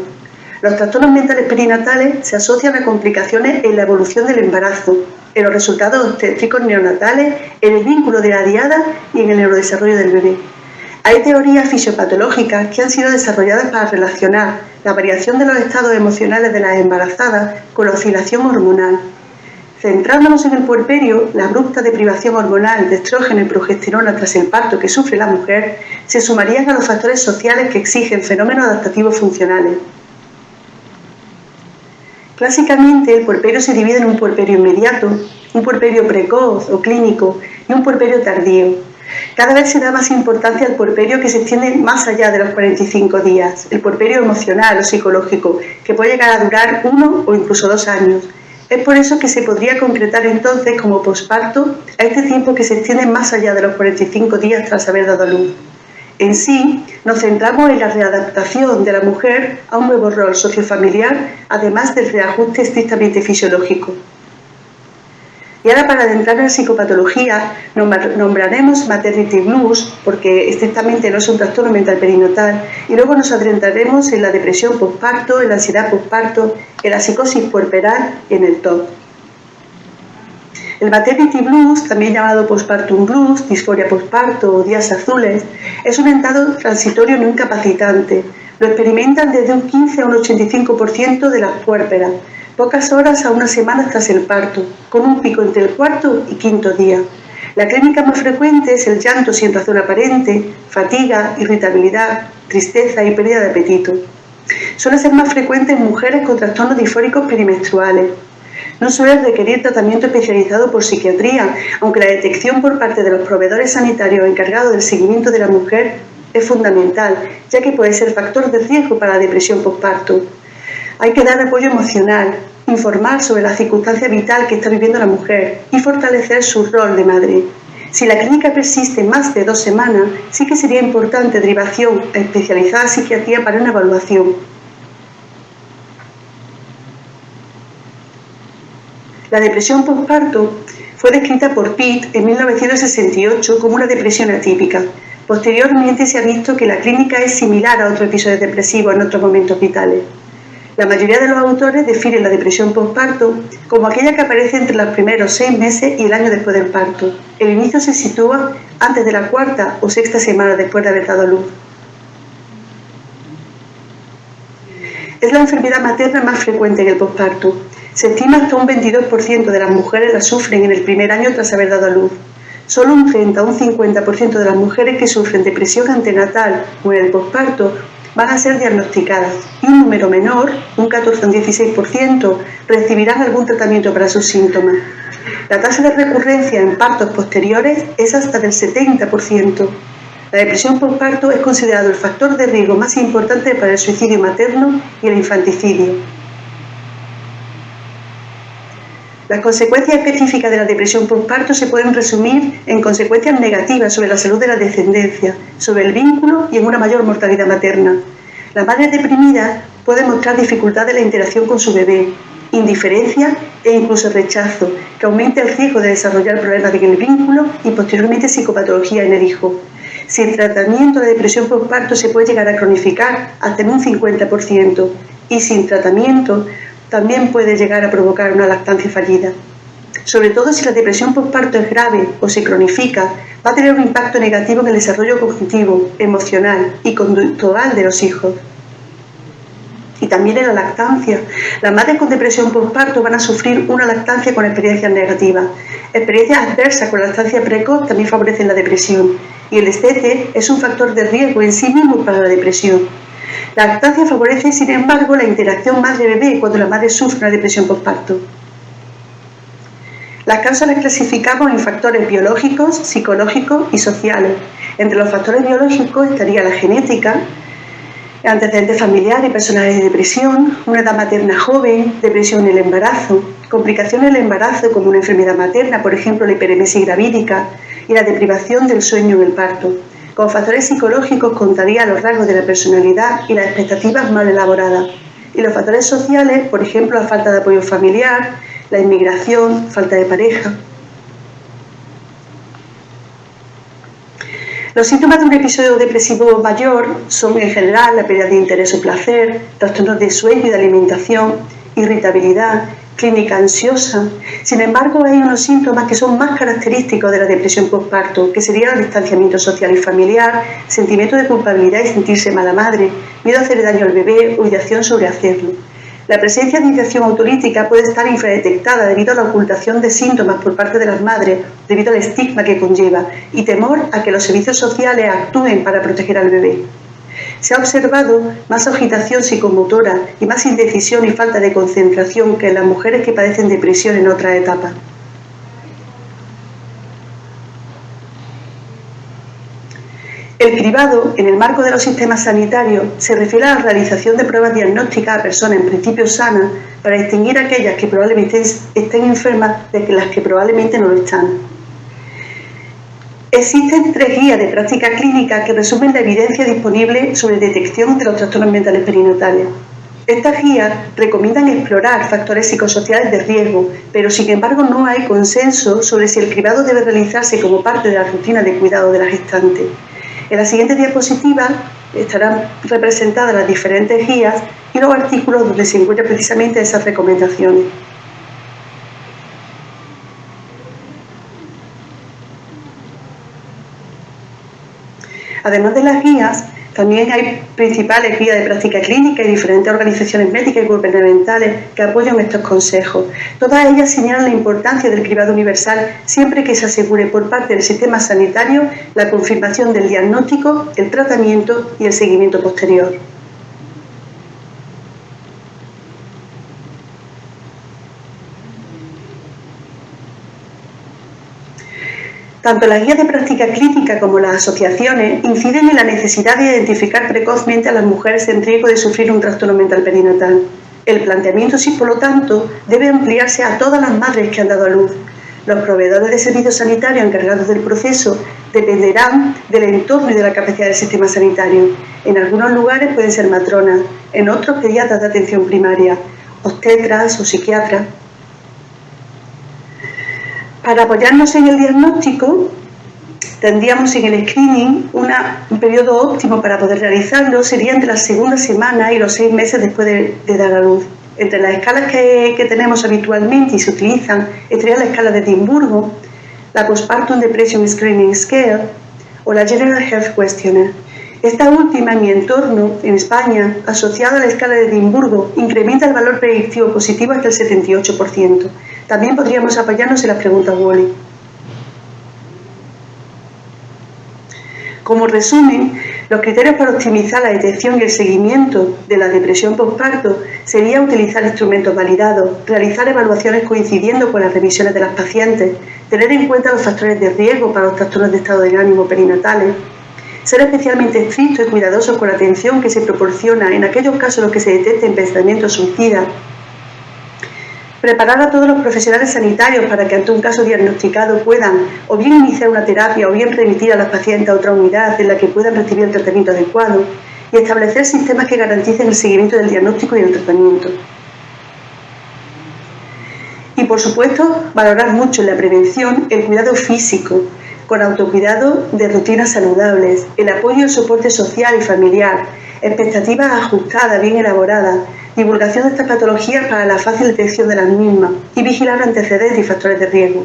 Los trastornos mentales perinatales se asocian a complicaciones en la evolución del embarazo, en los resultados obstétricos neonatales, en el vínculo de la diada y en el neurodesarrollo del bebé. Hay teorías fisiopatológicas que han sido desarrolladas para relacionar la variación de los estados emocionales de las embarazadas con la oscilación hormonal. Centrándonos en el puerperio, la abrupta deprivación hormonal de estrógeno y progesterona tras el parto que sufre la mujer se sumarían a los factores sociales que exigen fenómenos adaptativos funcionales. Clásicamente, el puerperio se divide en un puerperio inmediato, un puerperio precoz o clínico y un puerperio tardío. Cada vez se da más importancia al puerperio que se extiende más allá de los 45 días, el puerperio emocional o psicológico, que puede llegar a durar 1 o incluso 2 años. Es por eso que se podría concretar entonces como posparto a este tiempo que se extiende más allá de los 45 días tras haber dado a luz. En sí, nos centramos en la readaptación de la mujer a un nuevo rol sociofamiliar, además del reajuste estrictamente fisiológico. Y ahora, para adentrar en la psicopatología, nombraremos maternity blues, porque estrictamente no es un trastorno mental perinatal, y luego nos adentraremos en la depresión posparto, en la ansiedad posparto, en la psicosis puerperal y en el TOC. El maternity blues, también llamado postpartum blues, disforia posparto o días azules, es un estado transitorio no incapacitante. Lo experimentan desde un 15 a un 85% de las puérperas, pocas horas a unas semanas tras el parto, con un pico entre el 4º y 5º día. La clínica más frecuente es el llanto sin razón aparente, fatiga, irritabilidad, tristeza y pérdida de apetito. Suele ser más frecuente en mujeres con trastornos disfóricos perimenstruales. No suele requerir tratamiento especializado por psiquiatría, aunque la detección por parte de los proveedores sanitarios encargados del seguimiento de la mujer es fundamental, ya que puede ser factor de riesgo para la depresión posparto. Hay que dar apoyo emocional, informar sobre la circunstancia vital que está viviendo la mujer y fortalecer su rol de madre. Si la clínica persiste más de 2 semanas, sí que sería importante derivación a especializada psiquiatría para una evaluación. La depresión posparto fue descrita por Pitt en 1968 como una depresión atípica. Posteriormente se ha visto que la clínica es similar a otros episodios depresivos en otros momentos vitales. La mayoría de los autores definen la depresión posparto como aquella que aparece entre los primeros 6 meses y el año después del parto. El inicio se sitúa antes de la 4ª o 6ª semana después de haber dado a luz. Es la enfermedad materna más frecuente en el posparto. Se estima hasta un 22% de las mujeres la sufren en el primer año tras haber dado a luz. Solo un 30 o un 50% de las mujeres que sufren depresión antenatal o en el posparto van a ser diagnosticadas y un número menor, un 14 o un 16%, recibirán algún tratamiento para sus síntomas. La tasa de recurrencia en partos posteriores es hasta del 70%. La depresión posparto es considerado el factor de riesgo más importante para el suicidio materno y el infanticidio. Las consecuencias específicas de la depresión posparto se pueden resumir en consecuencias negativas sobre la salud de la descendencia, sobre el vínculo y en una mayor mortalidad materna. La madre deprimida puede mostrar dificultad en la interacción con su bebé, indiferencia e incluso rechazo, que aumenta el riesgo de desarrollar problemas en el vínculo y posteriormente psicopatología en el hijo. Sin tratamiento, la depresión posparto se puede llegar a cronificar hasta en un 50% y sin tratamiento también puede llegar a provocar una lactancia fallida. Sobre todo si la depresión posparto es grave o se cronifica, va a tener un impacto negativo en el desarrollo cognitivo, emocional y conductual de los hijos. Y también en la lactancia. Las madres con depresión postparto van a sufrir una lactancia con experiencias negativas. Experiencias adversas con la lactancia precoz también favorecen la depresión. Y el destete es un factor de riesgo en sí mismo para la depresión. La lactancia favorece, sin embargo, la interacción madre-bebé cuando la madre sufre una depresión postparto. Las causas las clasificamos en factores biológicos, psicológicos y sociales. Entre los factores biológicos estaría la genética, antecedentes familiares y personales de depresión, una edad materna joven, depresión en el embarazo, complicaciones del embarazo como una enfermedad materna, por ejemplo la hiperemesis gravídica, y la deprivación del sueño en el parto. Como factores psicológicos contaría los rasgos de la personalidad y las expectativas mal elaboradas. Y los factores sociales, por ejemplo la falta de apoyo familiar, la inmigración, falta de pareja. Los síntomas de un episodio depresivo mayor son en general la pérdida de interés o placer, trastornos de sueño y de alimentación, irritabilidad, clínica ansiosa. Sin embargo, hay unos síntomas que son más característicos de la depresión postparto, que serían el distanciamiento social y familiar, sentimiento de culpabilidad y sentirse mala madre, miedo a hacer daño al bebé o ideación sobre hacerlo. La presencia de ideación autolítica puede estar infradetectada debido a la ocultación de síntomas por parte de las madres, debido al estigma que conlleva, y temor a que los servicios sociales actúen para proteger al bebé. Se ha observado más agitación psicomotora y más indecisión y falta de concentración que en las mujeres que padecen depresión en otras etapas. El cribado, en el marco de los sistemas sanitarios, se refiere a la realización de pruebas diagnósticas a personas en principio sanas para distinguir aquellas que probablemente estén enfermas de las que probablemente no lo están. Existen 3 guías de práctica clínica que resumen la evidencia disponible sobre detección de los trastornos mentales perinatales. Estas guías recomiendan explorar factores psicosociales de riesgo, pero sin embargo no hay consenso sobre si el cribado debe realizarse como parte de la rutina de cuidado de la gestante. En la siguiente diapositiva estarán representadas las diferentes guías y los artículos donde se encuentran precisamente esas recomendaciones. Además de las guías, también hay principales guías de práctica clínica y diferentes organizaciones médicas y gubernamentales que apoyan estos consejos. Todas ellas señalan la importancia del cribado universal siempre que se asegure por parte del sistema sanitario la confirmación del diagnóstico, el tratamiento y el seguimiento posterior. Tanto las guías de práctica clínica como las asociaciones inciden en la necesidad de identificar precozmente a las mujeres en riesgo de sufrir un trastorno mental perinatal. El planteamiento, sí, por lo tanto, debe ampliarse a todas las madres que han dado a luz. Los proveedores de servicios sanitarios encargados del proceso dependerán del entorno y de la capacidad del sistema sanitario. En algunos lugares pueden ser matronas, en otros pediatras de atención primaria, obstetras o psiquiatras. Para apoyarnos en el diagnóstico, tendríamos en el screening un periodo óptimo para poder realizarlo, sería entre la segunda semana y los 6 meses después de dar a luz. Entre las escalas que tenemos habitualmente y se utilizan estaría la escala de Edimburgo, la Postpartum Depression Screening Scale o la General Health Questionnaire. Esta última, en mi entorno, en España, asociada a la escala de Edimburgo, incrementa el valor predictivo positivo hasta el 78%. También podríamos apoyarnos en las preguntas Wally. Como resumen, los criterios para optimizar la detección y el seguimiento de la depresión postparto sería utilizar instrumentos validados, realizar evaluaciones coincidiendo con las revisiones de las pacientes, tener en cuenta los factores de riesgo para los trastornos de estado de ánimo perinatales, ser especialmente estrictos y cuidadosos con la atención que se proporciona en aquellos casos en los que se detecten pensamientos suicidas, preparar a todos los profesionales sanitarios para que ante un caso diagnosticado puedan o bien iniciar una terapia o bien remitir a las pacientes a otra unidad en la que puedan recibir el tratamiento adecuado y establecer sistemas que garanticen el seguimiento del diagnóstico y el tratamiento. Y por supuesto, valorar mucho en la prevención el cuidado físico, con autocuidado de rutinas saludables, el apoyo y el soporte social y familiar, expectativas ajustadas, bien elaboradas, divulgación de estas patologías para la fácil detección de las mismas y vigilar antecedentes y factores de riesgo.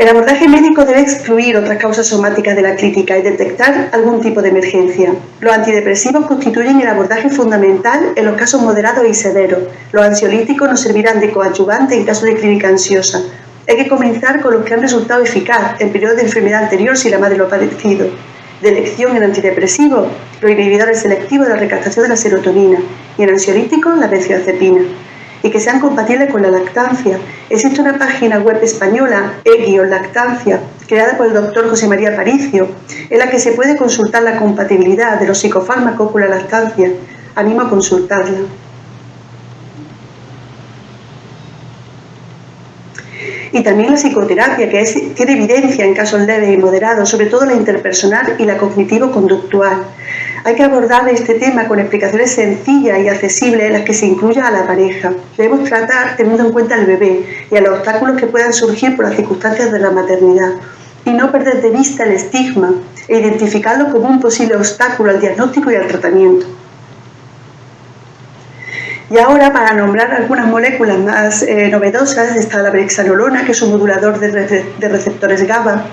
El abordaje médico debe excluir otras causas somáticas de la clínica y detectar algún tipo de emergencia. Los antidepresivos constituyen el abordaje fundamental en los casos moderados y severos. Los ansiolíticos nos servirán de coadyuvante en caso de clínica ansiosa. Hay que comenzar con los que han resultado eficaz en periodos de enfermedad anterior si la madre lo ha padecido. De elección en antidepresivos, los inhibidores selectivos de la recaptación de la serotonina y en ansiolíticos, la benzodiazepina. Y que sean compatibles con la lactancia. Existe una página web española, e-lactancia, creada por el doctor José María Aparicio, en la que se puede consultar la compatibilidad de los psicofármacos con la lactancia. Animo a consultarla. Y también la psicoterapia, que tiene evidencia en casos leves y moderados, sobre todo la interpersonal y la cognitivo-conductual. Hay que abordar este tema con explicaciones sencillas y accesibles en las que se incluya a la pareja. Debemos tratar teniendo en cuenta al bebé y a los obstáculos que puedan surgir por las circunstancias de la maternidad. Y no perder de vista el estigma e identificarlo como un posible obstáculo al diagnóstico y al tratamiento. Y ahora, para nombrar algunas moléculas más novedosas, está la brexanolona, que es un modulador de receptores GABA,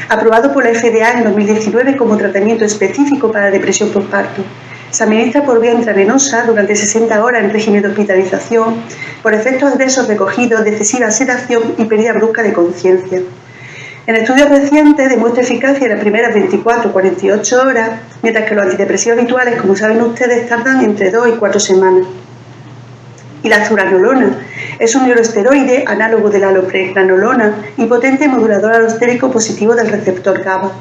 aprobado por la FDA en 2019 como tratamiento específico para la depresión postparto. Se administra por vía intravenosa durante 60 horas en régimen de hospitalización por efectos adversos recogidos de excesiva sedación y pérdida brusca de conciencia. En estudios recientes demuestra eficacia en las primeras 24-48 horas, mientras que los antidepresivos habituales, como saben ustedes, tardan entre 2 y 4 semanas. Y la zuranolona es un neuroesteroide análogo de la alopregnanolona y potente modulador alostérico positivo del receptor GABA.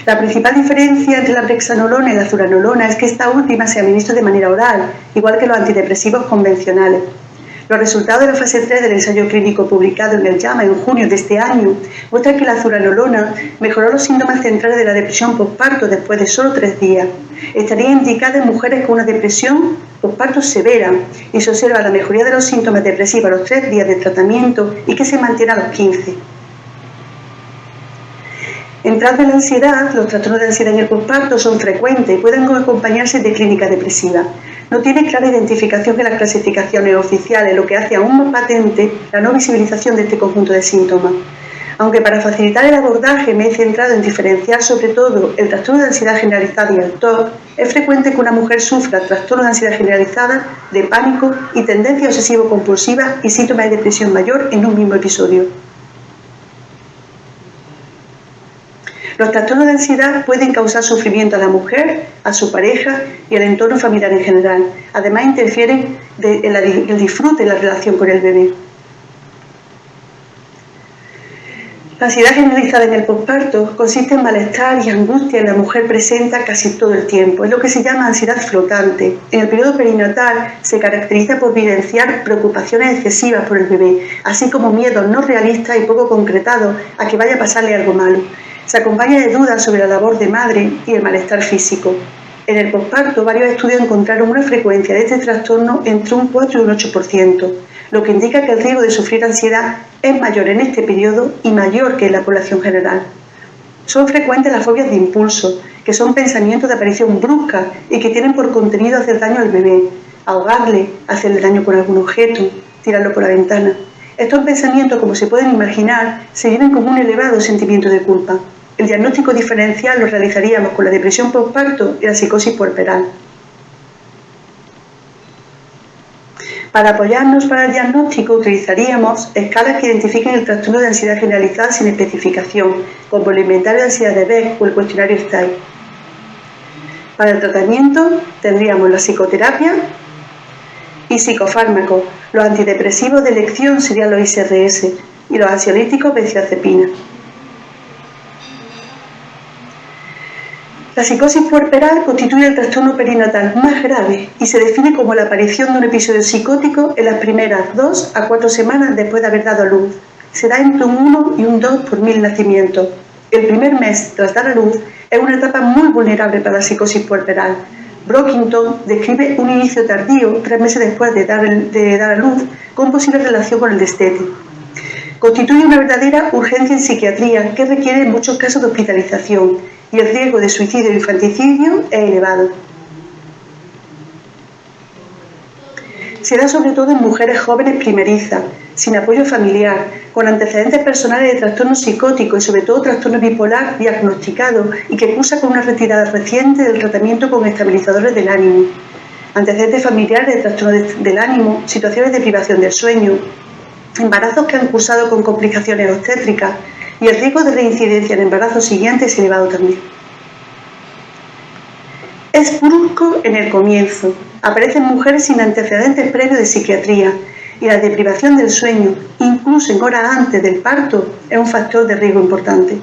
La principal diferencia entre la brexanolona y la zuranolona es que esta última se administra de manera oral, igual que los antidepresivos convencionales. Los resultados de la fase 3 del ensayo clínico publicado en el JAMA en junio de este año muestran que la zuranolona mejoró los síntomas centrales de la depresión postparto después de solo 3 días. Estaría indicada en mujeres con una depresión postparto severa y se observa la mejoría de los síntomas depresivos a los 3 días de tratamiento y que se mantiene a los 15. En tras de la ansiedad, los trastornos de ansiedad en el posparto son frecuentes y pueden acompañarse de clínica depresiva. No tiene clara identificación en las clasificaciones oficiales, lo que hace aún más patente la no visibilización de este conjunto de síntomas. Aunque para facilitar el abordaje me he centrado en diferenciar sobre todo el trastorno de ansiedad generalizada y el TOC, es frecuente que una mujer sufra trastorno de ansiedad generalizada, de pánico y tendencia obsesivo-compulsiva y síntomas de depresión mayor en un mismo episodio. Los trastornos de ansiedad pueden causar sufrimiento a la mujer, a su pareja y al entorno familiar en general. Además, interfieren en el disfrute de la relación con el bebé. La ansiedad generalizada en el posparto consiste en malestar y angustia en la mujer presenta casi todo el tiempo. Es lo que se llama ansiedad flotante. En el periodo perinatal se caracteriza por vivenciar preocupaciones excesivas por el bebé, así como miedos no realistas y poco concretados a que vaya a pasarle algo malo. Se acompaña de dudas sobre la labor de madre y el malestar físico. En el posparto, varios estudios encontraron una frecuencia de este trastorno entre un 4 y un 8%, lo que indica que el riesgo de sufrir ansiedad es mayor en este periodo y mayor que en la población general. Son frecuentes las fobias de impulso, que son pensamientos de aparición brusca y que tienen por contenido hacer daño al bebé, ahogarle, hacerle daño con algún objeto, tirarlo por la ventana. Estos pensamientos, como se pueden imaginar, se viven como un elevado sentimiento de culpa. El diagnóstico diferencial lo realizaríamos con la depresión postparto y la psicosis puerperal. Para apoyarnos para el diagnóstico utilizaríamos escalas que identifiquen el trastorno de ansiedad generalizada sin especificación, como el inventario de ansiedad de Beck o el cuestionario STAI. Para el tratamiento tendríamos la psicoterapia y psicofármacos. Los antidepresivos de elección serían los ISRS y los ansiolíticos benzodiazepina. La psicosis puerperal constituye el trastorno perinatal más grave y se define como la aparición de un episodio psicótico en las primeras 2 a 4 semanas después de haber dado a luz. Se da entre un 1 y un 2 por 1000 nacimientos. El primer mes tras dar a luz es una etapa muy vulnerable para la psicosis puerperal. Brockington describe un inicio tardío, 3 meses después de dar a luz, con posible relación con el destete. Constituye una verdadera urgencia en psiquiatría que requiere en muchos casos de hospitalización y el riesgo de suicidio e infanticidio es elevado. Se da sobre todo en mujeres jóvenes primerizas. sin apoyo familiar, con antecedentes personales de trastorno psicótico y sobre todo trastorno bipolar diagnosticado y que cursa con una retirada reciente del tratamiento con estabilizadores del ánimo, antecedentes familiares de trastorno del ánimo, situaciones de privación del sueño, embarazos que han cursado con complicaciones obstétricas y el riesgo de reincidencia en embarazos siguientes es elevado también. Es brusco en el comienzo, aparecen mujeres sin antecedentes previos de psiquiatría y la deprivación del sueño, incluso en horas antes del parto, es un factor de riesgo importante.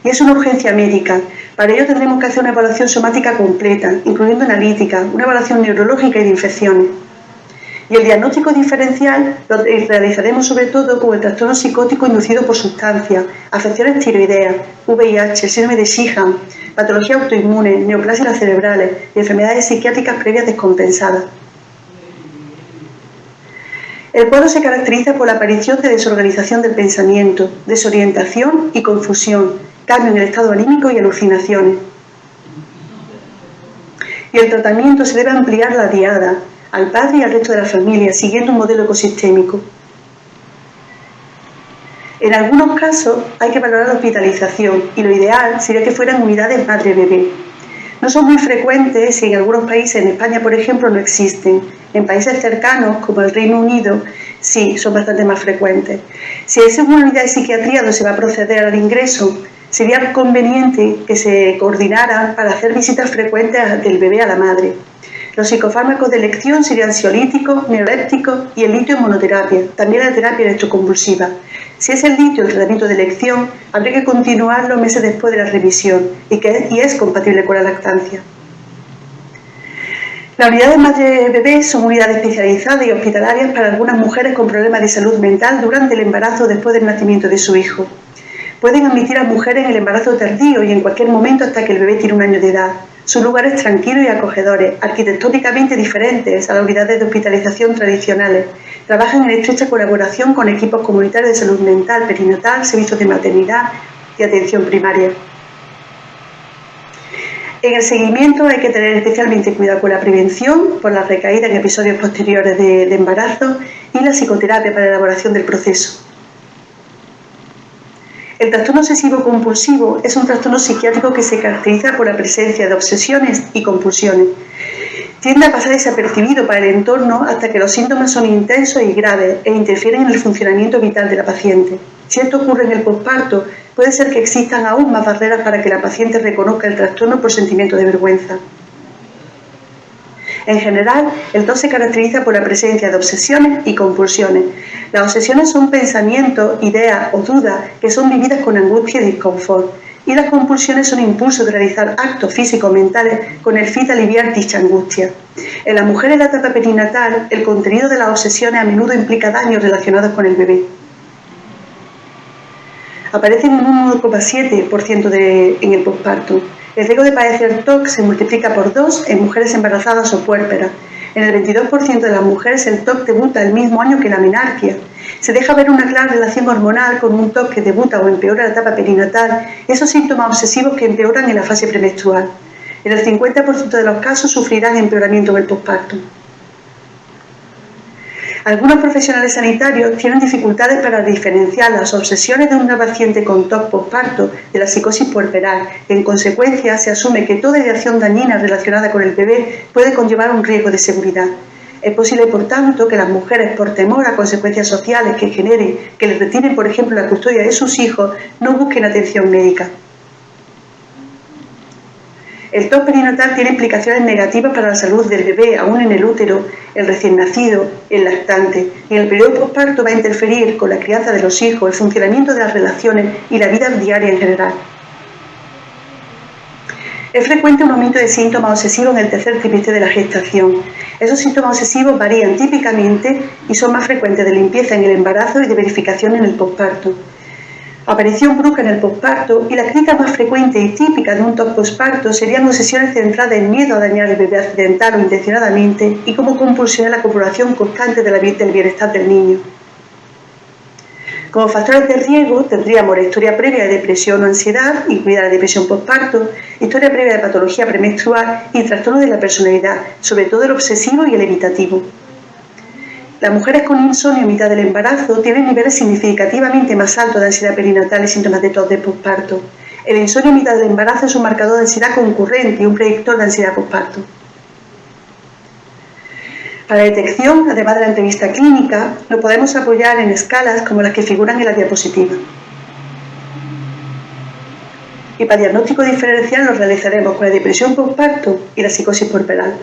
Y es una urgencia médica. Para ello tendremos que hacer una evaluación somática completa, incluyendo analítica, una evaluación neurológica y de infecciones. Y el diagnóstico diferencial lo realizaremos sobre todo con el trastorno psicótico inducido por sustancias, afecciones tiroideas, VIH, síndrome de Sheehan, patologías autoinmunes, neoplasias cerebrales y enfermedades psiquiátricas previas descompensadas. El cuadro se caracteriza por la aparición de desorganización del pensamiento, desorientación y confusión, cambio en el estado anímico y alucinaciones. Y el tratamiento se debe ampliar la diada al padre y al resto de la familia, siguiendo un modelo ecosistémico. En algunos casos hay que valorar la hospitalización y lo ideal sería que fueran unidades madre-bebé. No son muy frecuentes y en algunos países, en España por ejemplo, no existen. En países cercanos, como el Reino Unido, sí, son bastante más frecuentes. Si es una unidad de psiquiatría donde se va a proceder al ingreso, sería conveniente que se coordinaran para hacer visitas frecuentes del bebé a la madre. Los psicofármacos de elección serían ansiolíticos, neurolépticos y el litio en monoterapia, también la terapia electroconvulsiva. Si es el litio el tratamiento de elección, habría que continuarlo meses después de la revisión y es compatible con la lactancia. Las unidades madre-bebé son unidades especializadas y hospitalarias para algunas mujeres con problemas de salud mental durante el embarazo o después del nacimiento de su hijo. Pueden admitir a mujeres en el embarazo tardío y en cualquier momento hasta que el bebé tiene 1 año de edad. Son lugares tranquilos y acogedores, arquitectónicamente diferentes a las unidades de hospitalización tradicionales. Trabajan en estrecha colaboración con equipos comunitarios de salud mental, perinatal, servicios de maternidad y atención primaria. En el seguimiento hay que tener especialmente cuidado con la prevención por la recaída en episodios posteriores de embarazo y la psicoterapia para la elaboración del proceso. El trastorno obsesivo-compulsivo es un trastorno psiquiátrico que se caracteriza por la presencia de obsesiones y compulsiones. Tiende a pasar desapercibido para el entorno hasta que los síntomas son intensos y graves e interfieren en el funcionamiento vital de la paciente. Si esto ocurre en el posparto, puede ser que existan aún más barreras para que la paciente reconozca el trastorno por sentimiento de vergüenza. En general, el TOC se caracteriza por la presencia de obsesiones y compulsiones. Las obsesiones son pensamientos, ideas o dudas que son vividas con angustia y disconfort. Y las compulsiones son impulsos de realizar actos físicos mentales con el fin de aliviar dicha angustia. En las mujeres en la etapa perinatal, el contenido de las obsesiones a menudo implica daños relacionados con el bebé. Aparecen en un 1,7% en el posparto. El riesgo de padecer TOC se multiplica por 2 en mujeres embarazadas o puérperas. En el 22% de las mujeres el TOC debuta el mismo año que la menarquia. Se deja ver una clara relación hormonal con un TOC que debuta o empeora en la etapa perinatal, esos síntomas obsesivos que empeoran en la fase premenstrual. En el 50% de los casos sufrirán empeoramiento en el posparto. Algunos profesionales sanitarios tienen dificultades para diferenciar las obsesiones de una paciente con TOC posparto de la psicosis puerperal. En consecuencia, se asume que toda ideación dañina relacionada con el bebé puede conllevar un riesgo de seguridad. Es posible, por tanto, que las mujeres, por temor a consecuencias sociales que generen que les retiren, por ejemplo, la custodia de sus hijos, no busquen atención médica. El TOC perinatal tiene implicaciones negativas para la salud del bebé, aún en el útero, el recién nacido, el lactante. Y en el periodo posparto va a interferir con la crianza de los hijos, el funcionamiento de las relaciones y la vida diaria en general. Es frecuente un aumento de síntomas obsesivos en el tercer trimestre de la gestación. Esos síntomas obsesivos varían típicamente y son más frecuentes de limpieza en el embarazo y de verificación en el posparto. Aparición brusca en el posparto y la clínica más frecuente y típica de un TOC posparto serían obsesiones centradas en miedo a dañar el bebé accidental o intencionadamente y como compulsión a la copulación constante del bienestar del niño. Como factores de riesgo tendríamos la historia previa de depresión o ansiedad, incluida la depresión posparto, historia previa de patología premenstrual y trastorno de la personalidad, sobre todo el obsesivo y el evitativo. Las mujeres con insomnio a mitad del embarazo tienen niveles significativamente más altos de ansiedad perinatal y síntomas de tos de posparto. El insomnio a mitad del embarazo es un marcador de ansiedad concurrente y un predictor de ansiedad posparto. Para la detección, además de la entrevista clínica, nos podemos apoyar en escalas como las que figuran en la diapositiva. Y para diagnóstico diferencial lo realizaremos con la depresión posparto y la psicosis puerperal.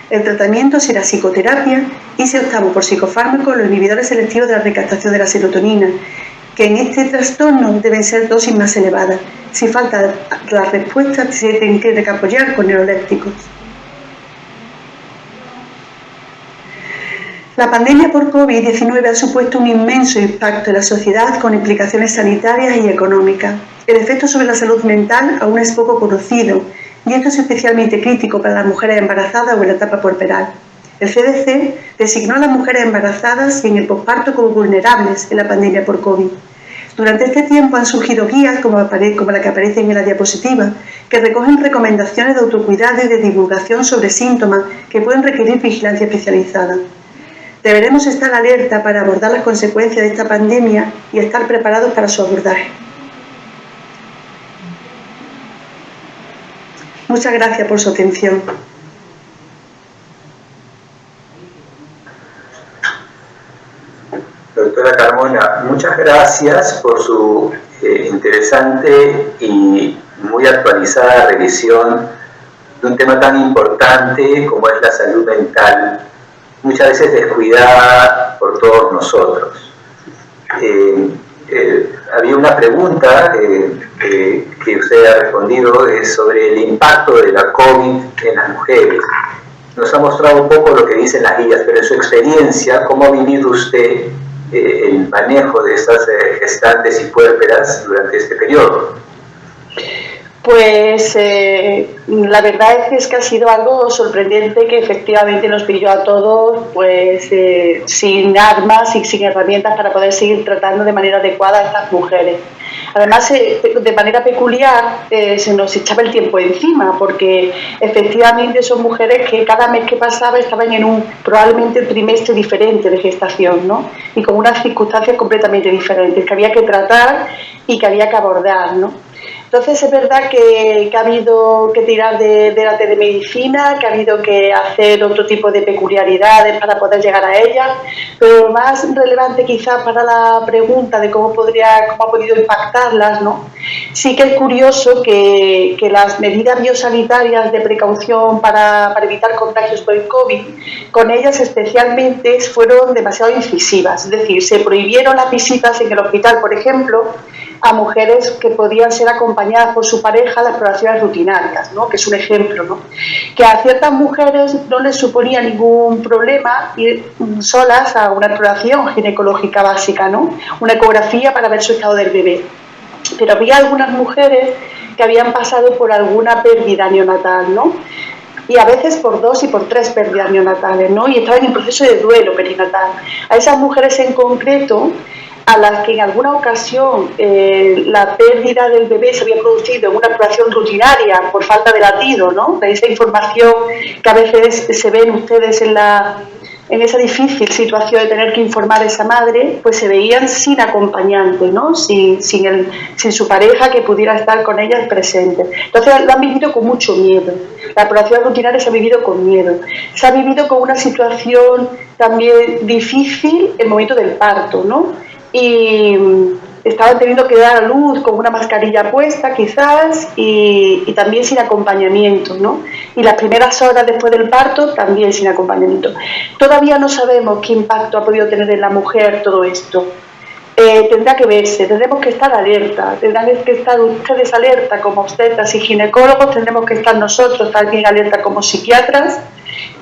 El tratamiento será psicoterapia y si optamos por psicofármacos, los inhibidores selectivos de la recaptación de la serotonina, que en este trastorno deben ser dosis más elevadas. Si falta la respuesta, se tienen que apoyar con neurolépticos. La pandemia por COVID-19 ha supuesto un inmenso impacto en la sociedad con implicaciones sanitarias y económicas. El efecto sobre la salud mental aún es poco conocido y esto es especialmente crítico para las mujeres embarazadas o en la etapa puerperal. El CDC designó a las mujeres embarazadas y en el posparto como vulnerables en la pandemia por COVID. Durante este tiempo han surgido guías como la que aparece en la diapositiva, que recogen recomendaciones de autocuidado y de divulgación sobre síntomas que pueden requerir vigilancia especializada. Deberemos estar alerta para abordar las consecuencias de esta pandemia y estar preparados para su abordaje. Muchas gracias por su atención. Doctora Carmona, muchas gracias por su interesante y muy actualizada revisión de un tema tan importante como es la salud mental, muchas veces descuidada por todos nosotros. Había una pregunta que usted ha respondido sobre el impacto de la COVID en las mujeres. Nos ha mostrado un poco lo que dicen las guías, pero en su experiencia, ¿cómo ha vivido usted el manejo de estas gestantes y puérperas durante este periodo? Pues la verdad es que ha sido algo sorprendente, que efectivamente nos pilló a todos pues sin armas y sin herramientas para poder seguir tratando de manera adecuada a estas mujeres. Además, de manera peculiar, se nos echaba el tiempo encima, porque efectivamente son mujeres que cada mes que pasaba estaban en un probablemente trimestre diferente de gestación, ¿no? Y con unas circunstancias completamente diferentes que había que tratar y que había que abordar, ¿no? Entonces es verdad que ha habido que tirar de la telemedicina, que ha habido que hacer otro tipo de peculiaridades para poder llegar a ellas, pero lo más relevante quizás para la pregunta de cómo ha podido impactarlas, ¿no? Sí que es curioso que las medidas biosanitarias de precaución para evitar contagios por el COVID, con ellas especialmente fueron demasiado incisivas, es decir, se prohibieron las visitas en el hospital, por ejemplo, a mujeres que podían ser acompañadas por su pareja a las exploraciones rutinarias, ¿no? Que es un ejemplo, ¿no? Que a ciertas mujeres no les suponía ningún problema ir solas a una exploración ginecológica básica, ¿no? Una ecografía para ver su estado del bebé. Pero había algunas mujeres que habían pasado por alguna pérdida neonatal, ¿no? Y a veces por 2 y por 3 pérdidas neonatales, ¿no? Y estaban en proceso de duelo perinatal. A esas mujeres en concreto, a las que en alguna ocasión la pérdida del bebé se había producido en una exploración rutinaria por falta de latido, ¿no? De esa información que a veces se ven ustedes en esa difícil situación de tener que informar a esa madre, pues se veían sin acompañante, ¿no? Sin su pareja que pudiera estar con ellas presente. Entonces lo han vivido con mucho miedo. La exploración rutinaria se ha vivido con miedo. Se ha vivido con una situación también difícil el momento del parto, ¿no? Y estaban teniendo que dar a luz con una mascarilla puesta quizás y también sin acompañamiento, ¿no? Y las primeras horas después del parto también sin acompañamiento. Todavía no sabemos qué impacto ha podido tener en la mujer todo esto. Tendrá que verse, tendremos que estar alerta, tendrán que estar ustedes alerta como obstetras y ginecólogos, tendremos que estar nosotros también alerta como psiquiatras,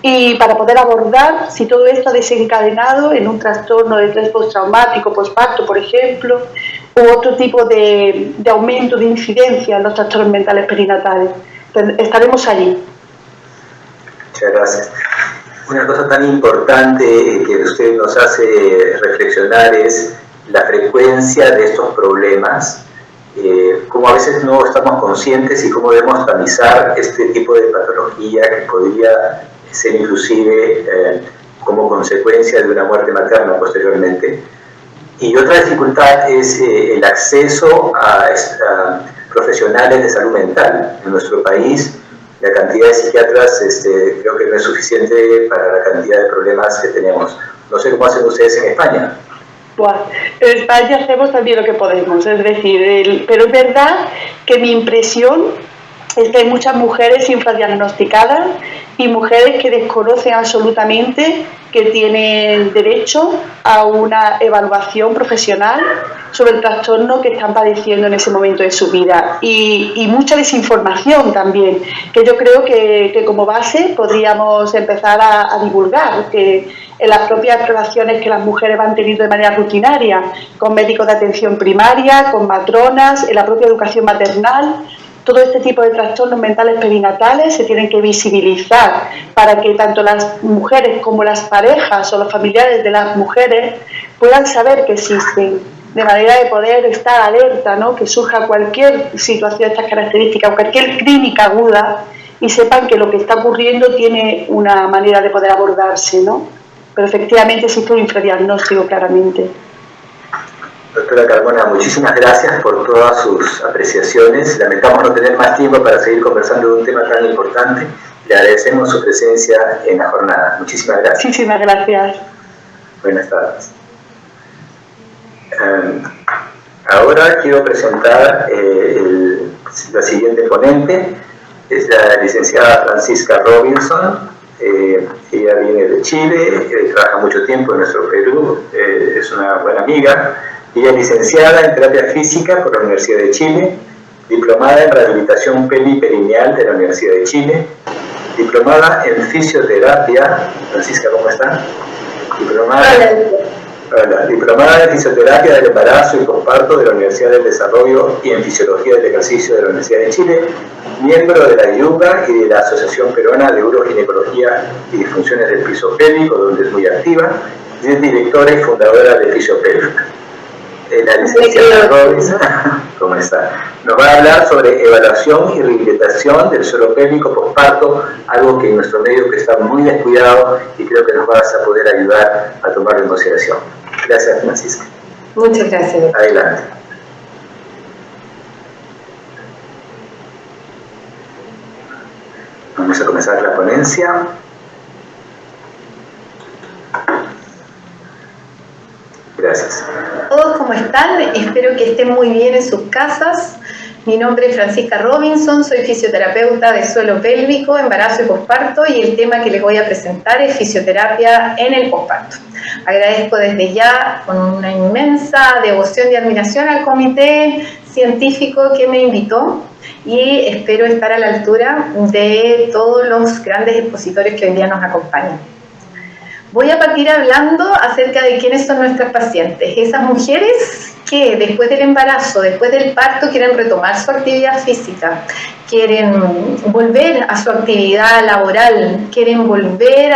y para poder abordar si todo esto ha desencadenado en un trastorno de estrés postraumático, posparto, por ejemplo, u otro tipo de aumento de incidencia en los trastornos mentales perinatales. Estaremos allí. Muchas gracias. Una cosa tan importante que usted nos hace reflexionar es la frecuencia de estos problemas, cómo a veces no estamos conscientes y cómo debemos tamizar este tipo de patología que podría ser inclusive como consecuencia de una muerte materna posteriormente. Y otra dificultad es el acceso a profesionales de salud mental. En nuestro país la cantidad de psiquiatras creo que no es suficiente para la cantidad de problemas que tenemos. No sé cómo hacen ustedes en España. Bueno, en España hacemos también lo que podemos, es decir, pero es verdad que mi impresión es que hay muchas mujeres infradiagnosticadas y mujeres que desconocen absolutamente que tienen derecho a una evaluación profesional sobre el trastorno que están padeciendo en ese momento de su vida y mucha desinformación también, que yo creo que como base podríamos empezar a divulgar, que en las propias exploraciones que las mujeres van teniendo de manera rutinaria, con médicos de atención primaria, con matronas, en la propia educación maternal. Todo este tipo de trastornos mentales perinatales se tienen que visibilizar para que tanto las mujeres como las parejas o los familiares de las mujeres puedan saber que existen, de manera de poder estar alerta, ¿no? Que surja cualquier situación de estas características o cualquier clínica aguda y sepan que lo que está ocurriendo tiene una manera de poder abordarse, ¿no? Pero efectivamente existe un infradiagnóstico claramente. Doctora Carmona, muchísimas gracias por todas sus apreciaciones. Lamentamos no tener más tiempo para seguir conversando de un tema tan importante. Le agradecemos su presencia en la jornada. Muchísimas gracias. Muchísimas gracias. Buenas tardes. Ahora quiero presentar la siguiente ponente. Es la licenciada Francisca Robinson. Ella viene de Chile, trabaja mucho tiempo en nuestro Perú, es una buena amiga. Ella es licenciada en terapia física por la Universidad de Chile, diplomada en rehabilitación peliperineal de la Universidad de Chile, diplomada en fisioterapia. Francisca, ¿cómo está? Diplomada en fisioterapia del embarazo y posparto de la Universidad del Desarrollo y en fisiología del ejercicio de la Universidad de Chile, miembro de la IUGA y de la Asociación Peruana de Uroginecología y Disfunciones del Piso Pélvico, donde es muy activa, y es directora y fundadora de Fisiopélvica. La licenciada Robinson, ¿cómo está? Nos va a hablar sobre evaluación y rehabilitación del suelo pélvico posparto, algo que en nuestro medio que está muy descuidado y creo que nos vas a poder ayudar a tomarlo en consideración. Gracias, Francisca. Muchas gracias. Adelante. Vamos a comenzar la ponencia. Gracias. Todos, ¿cómo están? Espero que estén muy bien en sus casas. Mi nombre es Francisca Robinson, soy fisioterapeuta de suelo pélvico, embarazo y posparto, y el tema que les voy a presentar es fisioterapia en el posparto. Agradezco desde ya con una inmensa devoción y admiración al comité científico que me invitó y espero estar a la altura de todos los grandes expositores que hoy día nos acompañan. Voy a partir hablando acerca de quiénes son nuestras pacientes, esas mujeres que después del embarazo, después del parto, quieren retomar su actividad física, quieren volver a su actividad laboral, quieren volver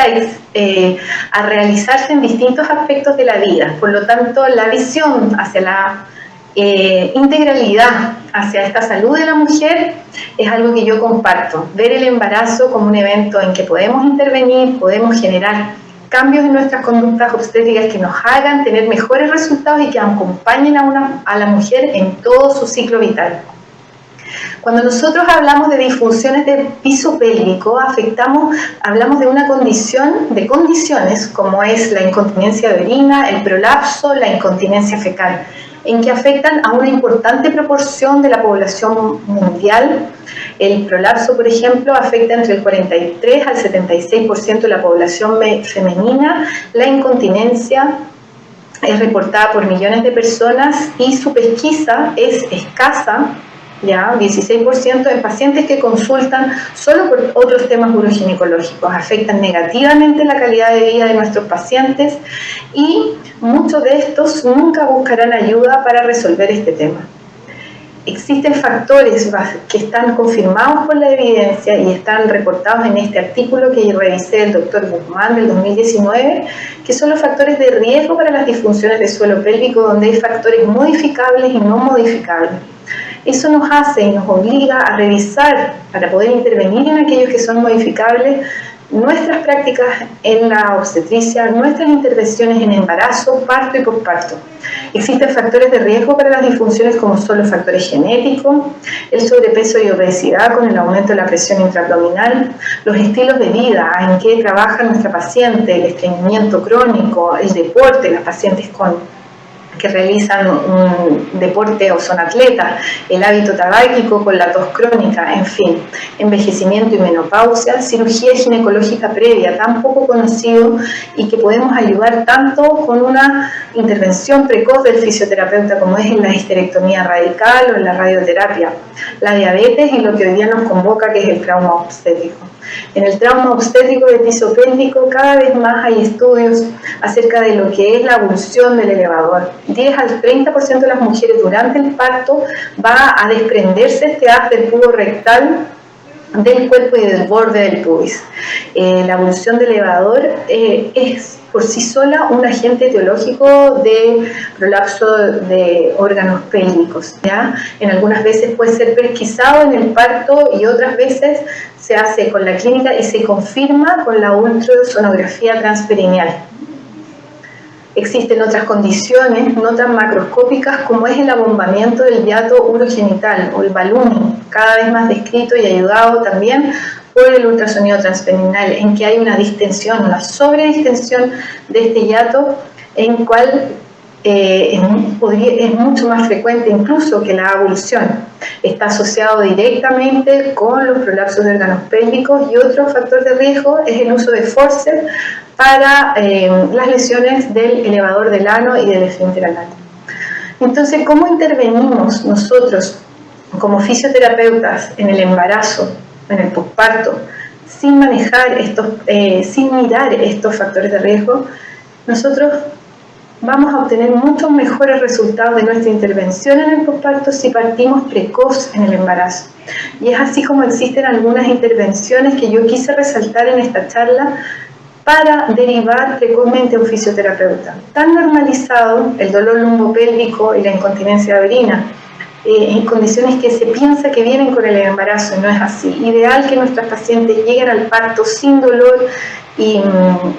a realizarse en distintos aspectos de la vida. Por lo tanto, la visión hacia la integralidad, hacia esta salud de la mujer, es algo que yo comparto. Ver el embarazo como un evento en que podemos intervenir, podemos generar cambios en nuestras conductas obstétricas que nos hagan tener mejores resultados y que acompañen a la mujer en todo su ciclo vital. Cuando nosotros hablamos de disfunciones del piso pélvico, hablamos de una condición, de condiciones como es la incontinencia de orina, el prolapso, la incontinencia fecal, en que afectan a una importante proporción de la población mundial. El prolapso, por ejemplo, afecta entre el 43 al 76% de la población femenina. La incontinencia es reportada por millones de personas y su pesquisa es escasa, ya 16% en pacientes que consultan solo por otros temas uroginecológicos. Afectan negativamente la calidad de vida de nuestros pacientes y muchos de estos nunca buscarán ayuda para resolver este tema. Existen factores que están confirmados por la evidencia y están reportados en este artículo que revisé del doctor Guzmán del 2019, que son los factores de riesgo para las disfunciones del suelo pélvico, donde hay factores modificables y no modificables. Eso nos hace y nos obliga a revisar, para poder intervenir en aquellos que son modificables, nuestras prácticas en la obstetricia, nuestras intervenciones en embarazo, parto y posparto. Existen factores de riesgo para las disfunciones como son los factores genéticos, el sobrepeso y obesidad con el aumento de la presión intraabdominal, los estilos de vida en que trabaja nuestra paciente, el estreñimiento crónico, el deporte, las pacientes que realizan un deporte o son atletas, el hábito tabáquico con la tos crónica, en fin, envejecimiento y menopausia, cirugía ginecológica previa, tan poco conocido y que podemos ayudar tanto con una intervención precoz del fisioterapeuta como es en la histerectomía radical o en la radioterapia, la diabetes y lo que hoy día nos convoca que es el trauma obstétrico. En el trauma obstétrico de piso pélvico cada vez más hay estudios acerca de lo que es la abulsión del elevador. 10 al 30% de las mujeres durante el parto va a desprenderse este haz del tubo rectal del cuerpo y del borde del pubis. La abulsión del elevador es por sí sola un agente etiológico de prolapso de órganos pélvicos, ¿ya? En algunas veces puede ser pesquisado en el parto y otras veces se hace con la clínica y se confirma con la ultrasonografía transperineal. Existen otras condiciones no tan macroscópicas como es el abombamiento del hiato urogenital o el ballooning, cada vez más descrito y ayudado también por el ultrasonido transperineal, en que hay una distensión, una sobredistensión de este hiato, en cual es mucho más frecuente incluso que la abulsión. Está asociado directamente con los prolapsos de órganos pélvicos y otro factor de riesgo es el uso de forceps para las lesiones del elevador del ano y del esfínter anal. Entonces, ¿cómo intervenimos nosotros como fisioterapeutas en el embarazo, en el posparto, sin manejar sin mirar estos factores de riesgo? Nosotros vamos a obtener muchos mejores resultados de nuestra intervención en el posparto si partimos precoz en el embarazo. Y es así como existen algunas intervenciones que yo quise resaltar en esta charla para derivar precozmente a un fisioterapeuta. Tan normalizado el dolor lumbopélvico y la incontinencia de orina, en condiciones que se piensa que vienen con el embarazo, y no es así. Ideal que nuestras pacientes lleguen al parto sin dolor y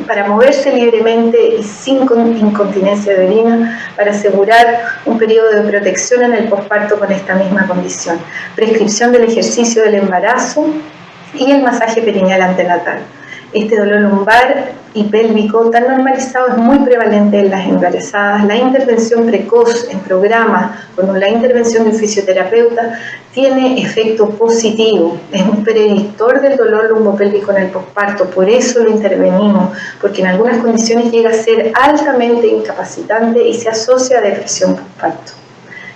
para moverse libremente y sin incontinencia de orina, para asegurar un periodo de protección en el posparto con esta misma condición. Prescripción del ejercicio del embarazo y el masaje perineal antenatal. Este dolor lumbar y pélvico tan normalizado es muy prevalente en las embarazadas. La intervención precoz en programa con la intervención de un fisioterapeuta tiene efecto positivo. Es un predictor del dolor lumbopélvico en el posparto, por eso lo intervenimos, porque en algunas condiciones llega a ser altamente incapacitante y se asocia a depresión posparto.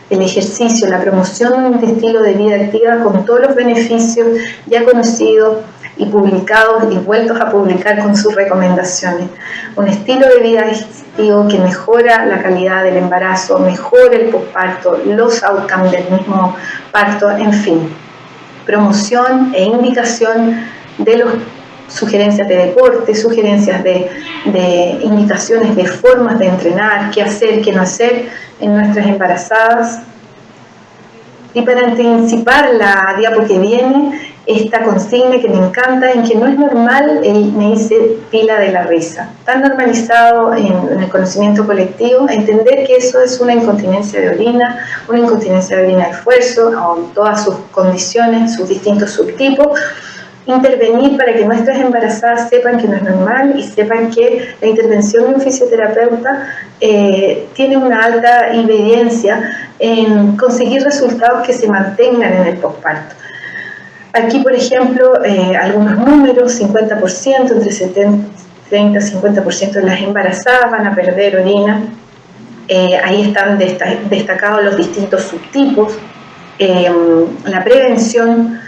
El ejercicio, la promoción de un estilo de vida activa con todos los beneficios ya conocidos y publicados y vueltos a publicar con sus recomendaciones. Un estilo de vida activo que mejora la calidad del embarazo, mejora el posparto, los outcomes del mismo parto, en fin. Promoción e indicación de las sugerencias de deporte, sugerencias de indicaciones de formas de entrenar, qué hacer, qué no hacer en nuestras embarazadas. Y para anticipar la diapo que viene, esta consigna que me encanta, en que no es normal, me dice pila de la risa. Tan normalizado en el conocimiento colectivo, entender que eso es una incontinencia de orina de esfuerzo, o todas sus condiciones, sus distintos subtipos, intervenir para que nuestras embarazadas sepan que no es normal y sepan que la intervención de un fisioterapeuta tiene una alta evidencia en conseguir resultados que se mantengan en el posparto. Aquí, por ejemplo, algunos números: 50%, entre 30 y 50% de las embarazadas van a perder orina. Ahí están destacados los distintos subtipos. La prevención,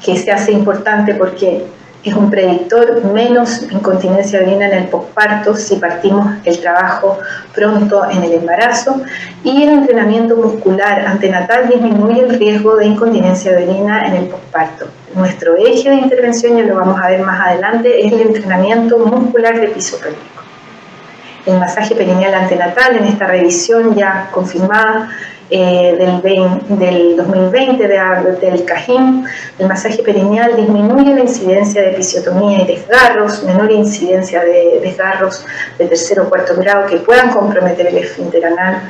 que se hace importante porque es un predictor, menos incontinencia de orina en el posparto si partimos el trabajo pronto en el embarazo, y el entrenamiento muscular antenatal disminuye el riesgo de incontinencia de orina en el posparto. Nuestro eje de intervención, ya lo vamos a ver más adelante, es el entrenamiento muscular de piso pélvico. El masaje perineal antenatal, en esta revisión ya confirmada, del 2020 del CAJIM, el masaje perineal disminuye la incidencia de episiotomía y desgarros, menor incidencia de desgarros de tercer o cuarto grado que puedan comprometer el esfínter anal.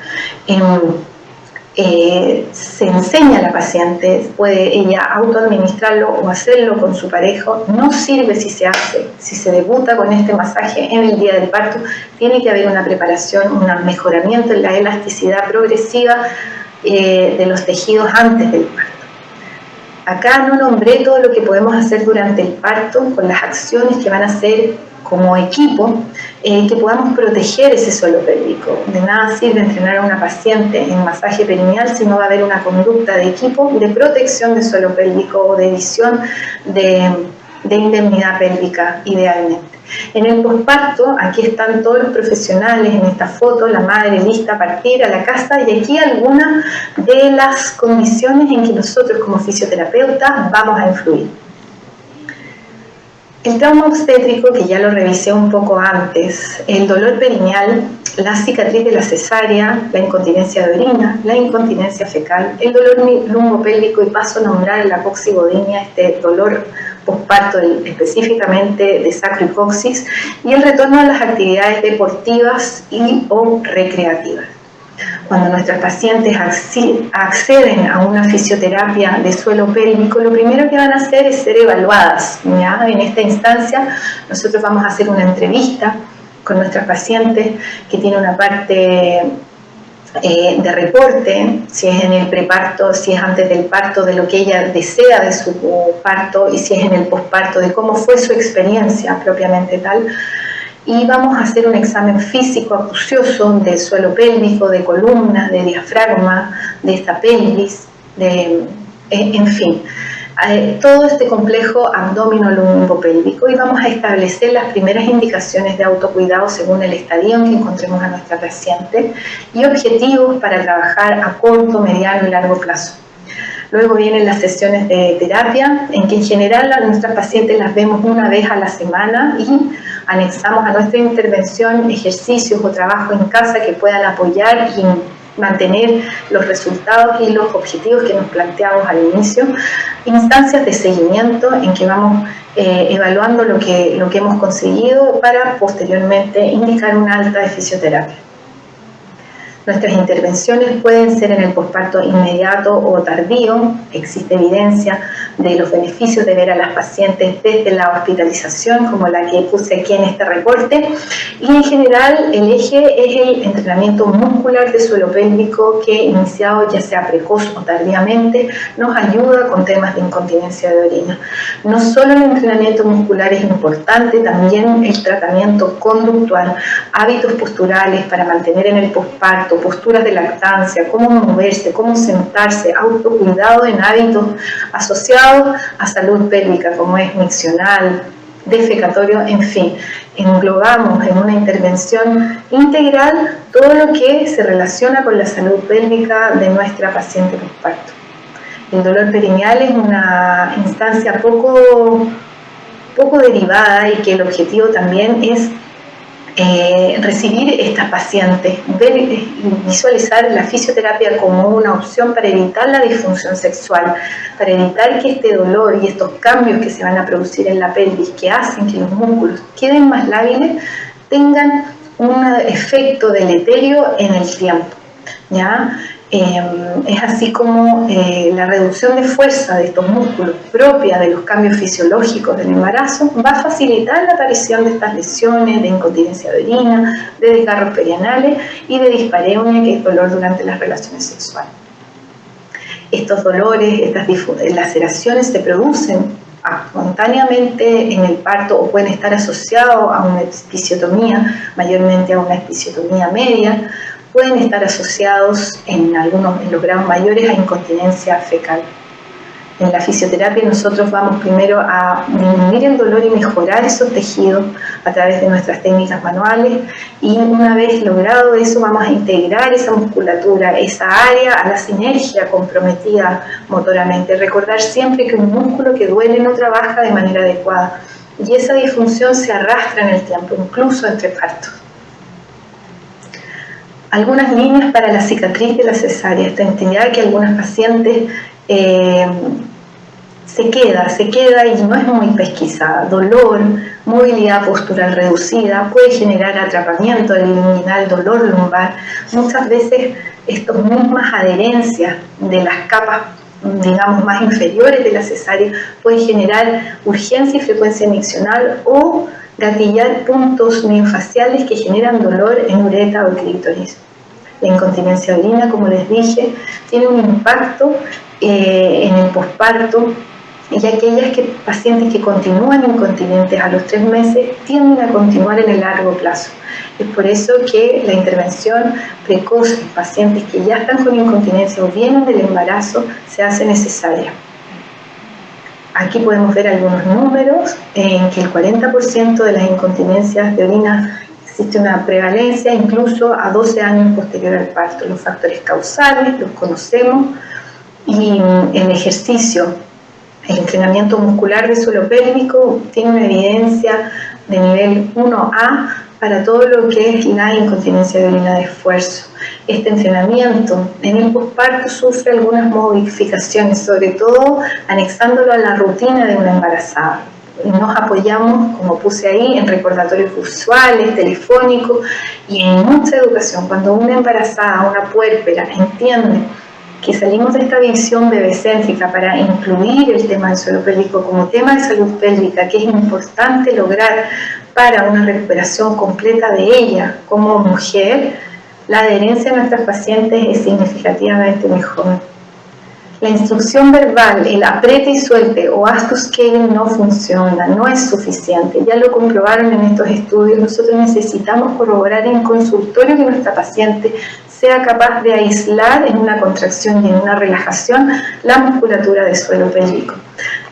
Se enseña a la paciente, puede ella autoadministrarlo o hacerlo con su pareja. No sirve si se debuta con este masaje en el día del parto. Tiene que haber una preparación, un mejoramiento en la elasticidad progresiva de los tejidos antes del parto. Acá no nombré todo lo que podemos hacer durante el parto con las acciones que van a hacer como equipo, que podamos proteger ese suelo pélvico. De nada sirve entrenar a una paciente en masaje perineal si no va a haber una conducta de equipo de protección del suelo pélvico o de visión de indemnidad pélvica idealmente. En el posparto, aquí están todos los profesionales en esta foto, la madre lista a partir a la casa, y aquí algunas de las condiciones en que nosotros como fisioterapeutas vamos a influir. El trauma obstétrico, que ya lo revisé un poco antes, el dolor perineal, la cicatriz de la cesárea, la incontinencia de orina, la incontinencia fecal, el dolor lumbopélvico, y paso a nombrar la coxigodinia, este dolor posparto específicamente de sacrohipoxis, y el retorno a las actividades deportivas y o recreativas. Cuando nuestras pacientes acceden a una fisioterapia de suelo pélvico, lo primero que van a hacer es ser evaluadas, ¿ya? En esta instancia nosotros vamos a hacer una entrevista con nuestras pacientes que tiene una parte de reporte, si es en el preparto, si es antes del parto, de lo que ella desea de su parto, y si es en el posparto, de cómo fue su experiencia propiamente tal. Y vamos a hacer un examen físico acucioso del suelo pélvico, de columna, de diafragma, de esta pelvis, en fin, todo este complejo abdomino-lumbopélvico, y vamos a establecer las primeras indicaciones de autocuidado según el estadio en que encontremos a nuestra paciente y objetivos para trabajar a corto, mediano y largo plazo. Luego vienen las sesiones de terapia, en que en general a nuestras pacientes las vemos una vez a la semana y anexamos a nuestra intervención ejercicios o trabajo en casa que puedan apoyar y mantener los resultados y los objetivos que nos planteamos al inicio. Instancias de seguimiento en que vamos evaluando lo que hemos conseguido para posteriormente indicar una alta de fisioterapia. Nuestras intervenciones pueden ser en el posparto inmediato o tardío. Existe evidencia de los beneficios de ver a las pacientes desde la hospitalización, como la que puse aquí en este reporte. Y en general el eje es el entrenamiento muscular de suelo pélvico que, iniciado ya sea precoz o tardíamente, nos ayuda con temas de incontinencia de orina. No solo el entrenamiento muscular es importante, también el tratamiento conductual, hábitos posturales para mantener en el posparto, posturas de lactancia, cómo moverse, cómo sentarse, autocuidado en hábitos asociados a salud pélvica, como es miccional, defecatorio, en fin. Englobamos en una intervención integral todo lo que se relaciona con la salud pélvica de nuestra paciente posparto. El dolor perineal es una instancia poco derivada, y que el objetivo también es recibir estas pacientes, ver y visualizar la fisioterapia como una opción para evitar la disfunción sexual, para evitar que este dolor y estos cambios que se van a producir en la pelvis, que hacen que los músculos queden más lábiles, tengan un efecto deleterio en el tiempo, ¿ya? Es así como la reducción de fuerza de estos músculos propia de los cambios fisiológicos del embarazo va a facilitar la aparición de estas lesiones de incontinencia de orina, de desgarros perianales y de dispareunia, que es dolor durante las relaciones sexuales. Estos dolores, estas laceraciones se producen espontáneamente en el parto o pueden estar asociados a una episiotomía, mayormente a una episiotomía media. Pueden estar asociados en los grados mayores a incontinencia fecal. En la fisioterapia nosotros vamos primero a disminuir el dolor y mejorar esos tejidos a través de nuestras técnicas manuales, y una vez logrado eso vamos a integrar esa musculatura, esa área, a la sinergia comprometida motoramente. Recordar siempre que un músculo que duele no trabaja de manera adecuada, y esa disfunción se arrastra en el tiempo, incluso entre partos. Algunas líneas para la cicatriz de la cesárea, esta entidad que algunas pacientes se queda y no es muy pesquisada. Dolor, movilidad postural reducida, puede generar atrapamiento del inguinal, dolor lumbar. Muchas veces estas mismas adherencias de las capas, digamos, más inferiores de la cesárea pueden generar urgencia y frecuencia miccional o gatillar puntos miofasciales que generan dolor en uretra o clítoris. La incontinencia de orina, como les dije, tiene un impacto en el posparto, y aquellas pacientes que continúan incontinentes a los 3 meses tienden a continuar en el largo plazo. Es por eso que la intervención precoz en pacientes que ya están con incontinencia o vienen del embarazo se hace necesaria. Aquí podemos ver algunos números en que el 40% de las incontinencias de orina existe una prevalencia incluso a 12 años posterior al parto. Los factores causales los conocemos y el ejercicio, el entrenamiento muscular de suelo pélvico tiene una evidencia de nivel 1A para todo lo que es la incontinencia de orina de esfuerzo. Este entrenamiento en el posparto sufre algunas modificaciones, sobre todo anexándolo a la rutina de una embarazada. Nos apoyamos, como puse ahí, en recordatorios visuales, telefónicos y en mucha educación. Cuando una embarazada, una puérpera, entiende que salimos de esta visión bebecéntrica para incluir el tema del suelo pélvico como tema de salud pélvica, que es importante lograr para una recuperación completa de ella como mujer, la adherencia de nuestras pacientes es significativamente mejor. La instrucción verbal, el apriete y suelte o haz tu scaling no funciona, no es suficiente. Ya lo comprobaron en estos estudios. Nosotros necesitamos corroborar en consultorio que nuestra paciente sea capaz de aislar en una contracción y en una relajación la musculatura del suelo pélvico.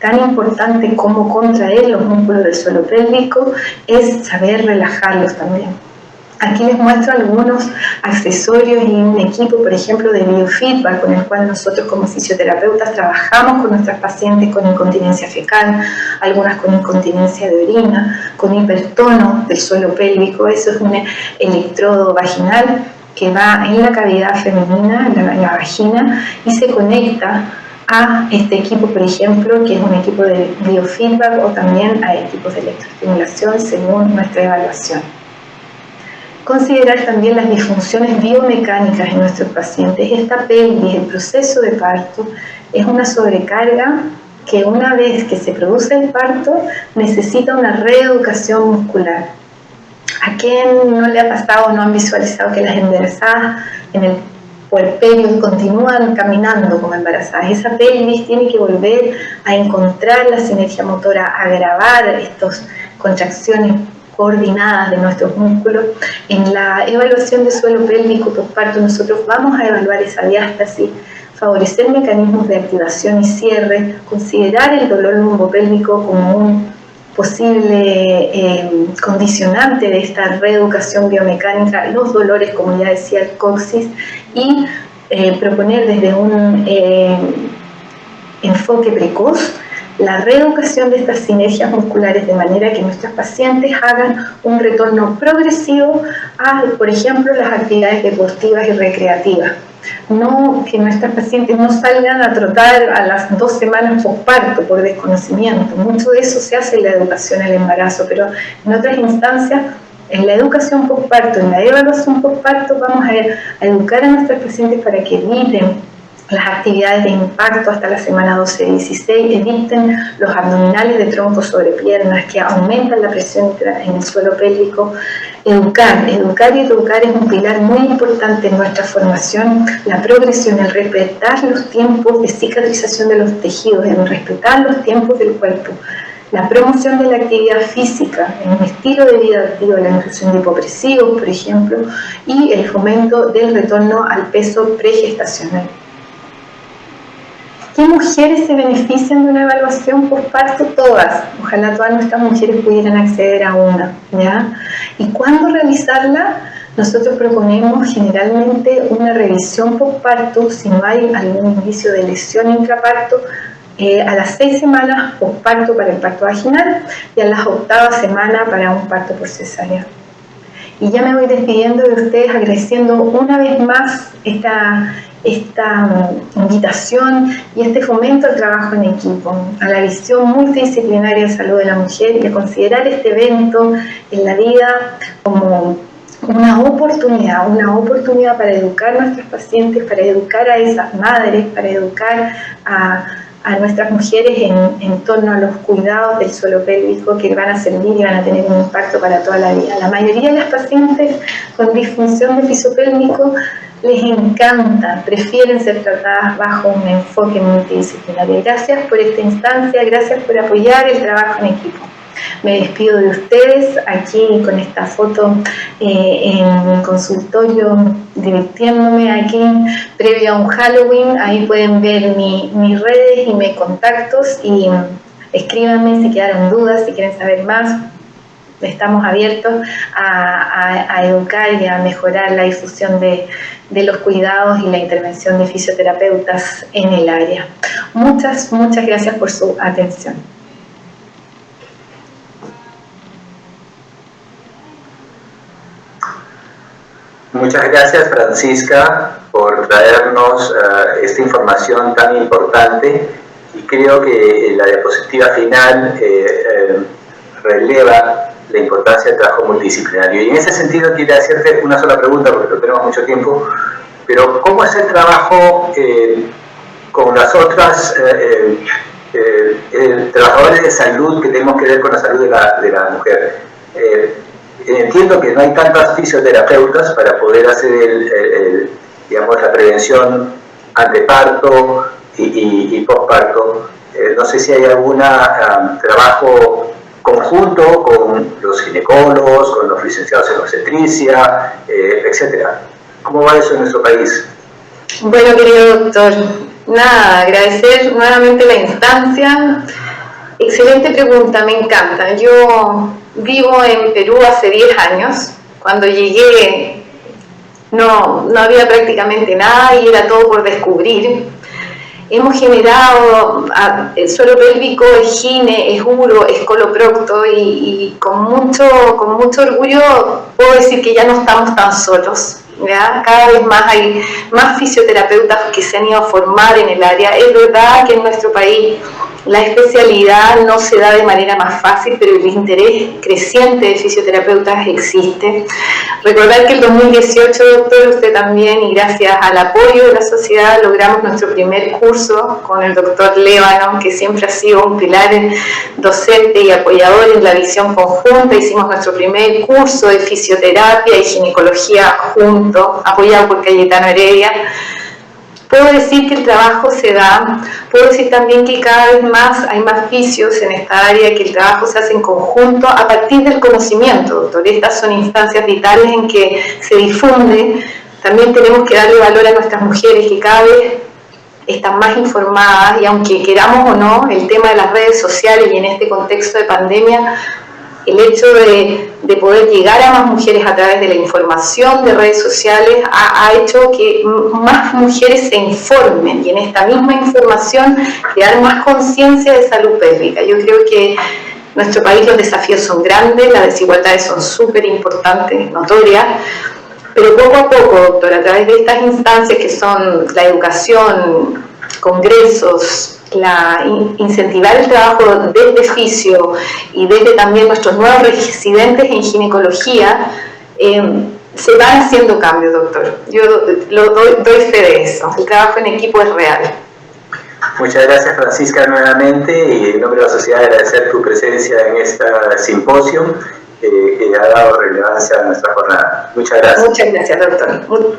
Tan importante como contraer los músculos del suelo pélvico es saber relajarlos también. Aquí les muestro algunos accesorios y un equipo, por ejemplo, de biofeedback con el cual nosotros como fisioterapeutas trabajamos con nuestras pacientes con incontinencia fecal, algunas con incontinencia de orina, con hipertono del suelo pélvico. Eso es un electrodo vaginal que va en la cavidad femenina, en la vagina, y se conecta a este equipo, por ejemplo, que es un equipo de biofeedback, o también a equipos de electroestimulación según nuestra evaluación. Considerar también las disfunciones biomecánicas en nuestros pacientes. Esta pelvis, el proceso de parto, es una sobrecarga que una vez que se produce el parto necesita una reeducación muscular. ¿A quién no le ha pasado o no han visualizado que las embarazadas en el puerperio continúan caminando como embarazadas? Esa pelvis tiene que volver a encontrar la sinergia motora, a grabar estas contracciones coordinadas de nuestros músculos. En la evaluación de suelo pélvico postparto nosotros vamos a evaluar esa diástasis, favorecer mecanismos de activación y cierre, considerar el dolor lumbopélvico como un posible condicionante de esta reeducación biomecánica, los dolores, como ya decía, el coxis, y proponer desde un enfoque precoz la reeducación de estas sinergias musculares de manera que nuestros pacientes hagan un retorno progresivo a, por ejemplo, las actividades deportivas y recreativas. No que nuestras pacientes no salgan a trotar a las 2 semanas postparto por desconocimiento. Mucho de eso se hace en la educación al embarazo, pero en otras instancias, en la educación postparto, en la evaluación postparto, vamos a educar a nuestros pacientes para que eviten las actividades de impacto hasta la semana 12-16, eviten los abdominales de tronco sobre piernas que aumentan la presión en el suelo pélvico. Educar y educar es un pilar muy importante en nuestra formación. La progresión, el respetar los tiempos de cicatrización de los tejidos, el respetar los tiempos del cuerpo. La promoción de la actividad física, en un estilo de vida activo, la inclusión de hipopresivos, por ejemplo, y el fomento del retorno al peso pregestacional. ¿Qué mujeres se benefician de una evaluación postparto? Todas. Ojalá todas nuestras mujeres pudieran acceder a una, ¿ya? ¿Y cuándo realizarla? Nosotros proponemos generalmente una revisión postparto si no hay algún indicio de lesión intraparto, a las 6 semanas postparto para el parto vaginal y a las 8ª semana para un parto por cesárea. Y ya me voy despidiendo de ustedes agradeciendo una vez más esta invitación y este fomento al trabajo en equipo, a la visión multidisciplinaria de salud de la mujer y a considerar este evento en la vida como una oportunidad para educar a nuestros pacientes, para educar a esas madres, para educar a nuestras mujeres en torno a los cuidados del suelo pélvico que van a servir y van a tener un impacto para toda la vida. La mayoría de las pacientes con disfunción de piso pélvico les encanta, prefieren ser tratadas bajo un enfoque multidisciplinario. Gracias por esta instancia, gracias por apoyar el trabajo en equipo. Me despido de ustedes aquí con esta foto en mi consultorio, divirtiéndome aquí previo a un Halloween. Ahí pueden ver mis redes y mis contactos y escríbanme si quedaron dudas, si quieren saber más. Estamos abiertos a educar y a mejorar la difusión de los cuidados y la intervención de fisioterapeutas en el área. Muchas gracias por su atención. Muchas gracias, Francisca, por traernos esta información tan importante, y creo que la diapositiva final releva la importancia del trabajo multidisciplinario. Y en ese sentido quiero hacerte una sola pregunta, porque no tenemos mucho tiempo, pero ¿cómo es el trabajo con las otras trabajadores de salud que tenemos que ver con la salud de la mujer? Entiendo que no hay tantas fisioterapeutas para poder hacer digamos, la prevención anteparto y postparto. No sé si hay algún trabajo conjunto con los ginecólogos, con los licenciados en obstetricia, etcétera. ¿Cómo va eso en nuestro país? Bueno, querido doctor, nada, agradecer nuevamente la instancia. Excelente pregunta, me encanta. Yo vivo en Perú hace 10 años. Cuando llegué no había prácticamente nada y era todo por descubrir. Hemos generado el suelo pélvico, es gine, es uro, es coloprocto y con mucho orgullo puedo decir que ya no estamos tan solos. ¿Ya? Cada vez más hay más fisioterapeutas que se han ido a formar en el área. Es verdad que en nuestro país la especialidad no se da de manera más fácil, pero el interés creciente de fisioterapeutas existe. Recordar que el 2018, doctor, usted también, y gracias al apoyo de la sociedad, logramos nuestro primer curso con el doctor Lévano, que siempre ha sido un pilar docente y apoyador en la visión conjunta. Hicimos nuestro primer curso de fisioterapia y ginecología juntos, apoyado por Cayetano Heredia. Puedo decir que el trabajo se da, puedo decir también que cada vez más hay más fisios en esta área, que el trabajo se hace en conjunto a partir del conocimiento, doctor. Estas son instancias vitales en que se difunde. También tenemos que darle valor a nuestras mujeres que cada vez están más informadas, y aunque queramos o no, el tema de las redes sociales y en este contexto de pandemia, el hecho de poder llegar a más mujeres a través de la información de redes sociales ha hecho que más mujeres se informen y en esta misma información crear más conciencia de salud pélvica. Yo creo que en nuestro país los desafíos son grandes, las desigualdades son súper importantes, notorias, pero poco a poco, doctor, a través de estas instancias que son la educación, congresos, incentivar el trabajo desde fisio y desde también nuestros nuevos residentes en ginecología, se van haciendo cambios, doctor. Yo doy fe de eso. El trabajo en equipo es real. Muchas gracias, Francisca, nuevamente, y en nombre de la sociedad agradecer tu presencia en este simposio que ha dado relevancia a nuestra jornada. Muchas gracias. Muchas gracias, doctor.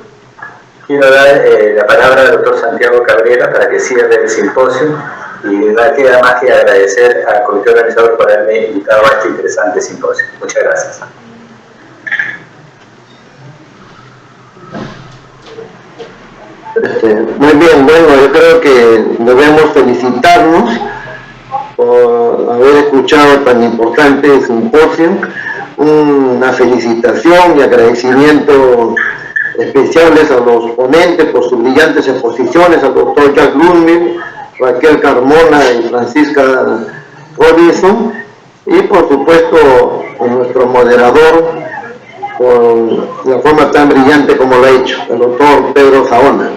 Quiero dar la palabra al doctor Santiago Cabrera para que cierre el simposio, y no queda más que agradecer al comité organizador por haberme invitado a este interesante simposio. Muchas gracias. Muy bien, bueno, yo creo que debemos felicitarnos por haber escuchado tan importante simposio. Una felicitación y agradecimiento especiales a los ponentes por sus brillantes exposiciones, al doctor Jack Lundvik, Raquel Carmona y Francisca Robinson, y por supuesto a nuestro moderador, con la forma tan brillante como lo ha hecho el doctor Pedro Saona.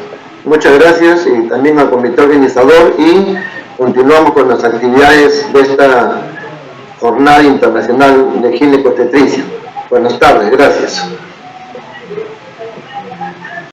Muchas gracias y también al comité organizador, y continuamos con las actividades de esta Jornada Internacional de Ginecobstetricia. Buenas tardes, gracias.